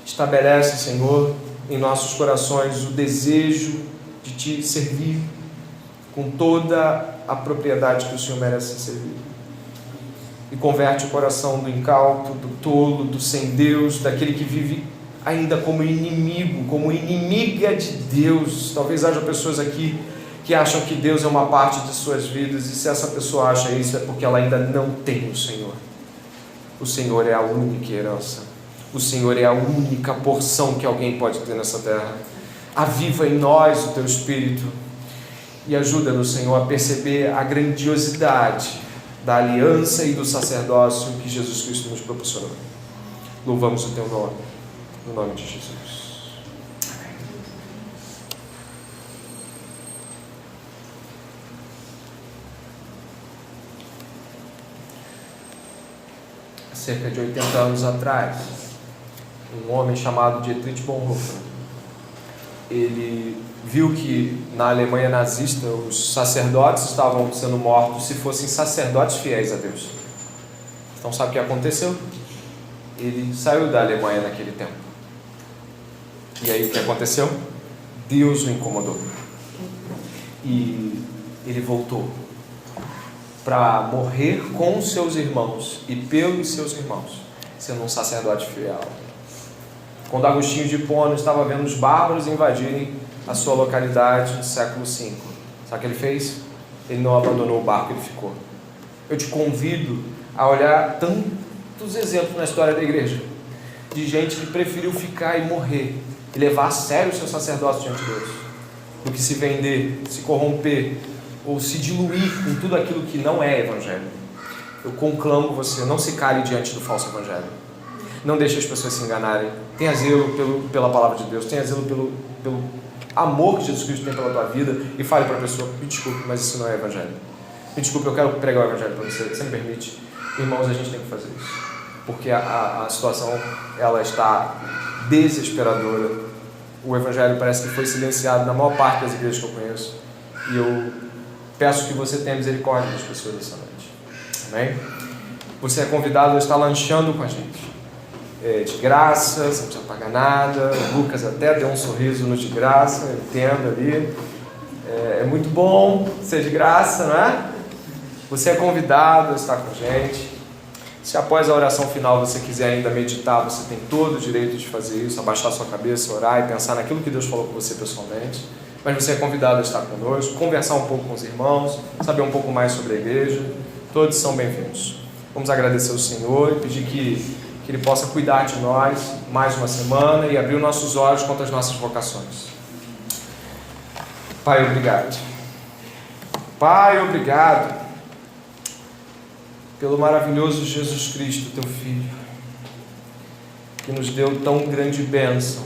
Speaker 4: Estabelece, Senhor, em nossos corações o desejo de Te servir com toda a propriedade que o Senhor merece servir. E converte o coração do incauto, do tolo, do sem Deus, daquele que vive ainda como inimigo, como inimiga de Deus. Talvez haja pessoas aqui que acham que Deus é uma parte de suas vidas, e se essa pessoa acha isso é porque ela ainda não tem o Senhor. O Senhor é a única herança. O Senhor é a única porção que alguém pode ter nessa terra. Aviva em nós o Teu Espírito e ajuda-nos, Senhor, a perceber a grandiosidade da aliança e do sacerdócio que Jesus Cristo nos proporcionou. Louvamos o Teu nome, no nome de Jesus. Amém. Há cerca de 80 anos atrás, um homem chamado Dietrich Bonhoeffer, ele viu que na Alemanha nazista os sacerdotes estavam sendo mortos se fossem sacerdotes fiéis a Deus. Então sabe o que aconteceu? Ele saiu da Alemanha naquele tempo. E aí o que aconteceu? Deus o incomodou. E ele voltou para morrer com seus irmãos e pelos seus irmãos, sendo um sacerdote fiel. Quando Agostinho de Hipona estava vendo os bárbaros invadirem a sua localidade no século V, sabe o que ele fez? Ele não abandonou o barco, ele ficou. Eu te convido a olhar tantos exemplos na história da igreja de gente que preferiu ficar e morrer e levar a sério o seu sacerdócio diante de Deus, do que se vender, se corromper ou se diluir com tudo aquilo que não é evangelho. Eu conclamo você, não se cale diante do falso evangelho. Não deixe as pessoas se enganarem. Tenha zelo pela palavra de Deus. Tenha zelo pelo amor que Jesus Cristo tem pela tua vida. E fale para a pessoa: me desculpe, mas isso não é evangelho. Me desculpe, eu quero pregar o evangelho para você. Você me permite? Irmãos, a gente tem que fazer isso. Porque a situação, ela está desesperadora. O evangelho parece que foi silenciado na maior parte das igrejas que eu conheço. E eu peço que você tenha misericórdia das pessoas essa noite. Amém? Você é convidado a estar lanchando com a gente. De graça, você não precisa pagar nada. O Lucas até deu um sorriso no de graça, eu entendo ali. É muito bom ser de graça, não é? Você é convidado a estar com a gente. Se após a oração final você quiser ainda meditar, você tem todo o direito de fazer isso, abaixar sua cabeça, orar e pensar naquilo que Deus falou com você pessoalmente. Mas você é convidado a estar conosco, conversar um pouco com os irmãos, saber um pouco mais sobre a igreja. Todos são bem-vindos. Vamos agradecer ao Senhor e pedir que Ele possa cuidar de nós mais uma semana e abrir os nossos olhos quanto às nossas vocações. Pai, obrigado. Pai, obrigado pelo maravilhoso Jesus Cristo, Teu Filho, que nos deu tão grande bênção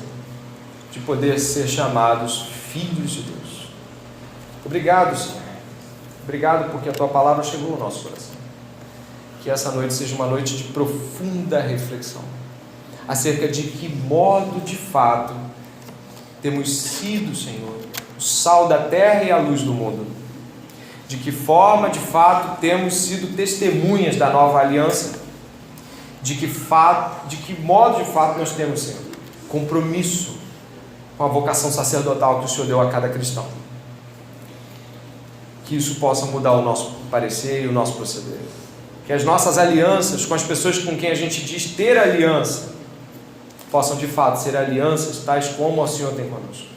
Speaker 4: de poder ser chamados filhos de Deus. Obrigado, Senhor. Obrigado porque a Tua palavra chegou ao nosso coração. Que essa noite seja uma noite de profunda reflexão acerca de que modo, de fato, temos sido, Senhor, o sal da terra e a luz do mundo. De que forma, de fato, temos sido testemunhas da nova aliança. De que modo, de fato, nós temos, Senhor, compromisso com a vocação sacerdotal que o Senhor deu a cada cristão. Que isso possa mudar o nosso parecer e o nosso proceder. Que as nossas alianças com as pessoas com quem a gente diz ter aliança possam de fato ser alianças tais como o Senhor tem conosco.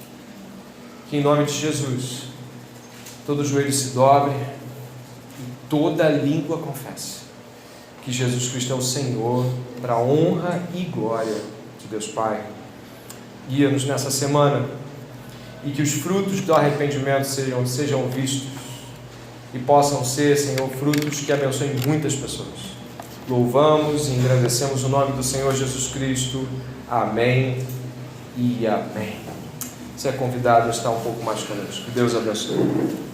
Speaker 4: Que em nome de Jesus todo joelho se dobre e toda língua confesse que Jesus Cristo é o Senhor, para a honra e glória de Deus Pai. Guia-nos nessa semana e que os frutos do arrependimento sejam vistos e possam ser, Senhor, frutos que abençoem muitas pessoas. Louvamos e engrandecemos o nome do Senhor Jesus Cristo. Amém e amém. Você é convidado a estar um pouco mais conosco. Que Deus abençoe.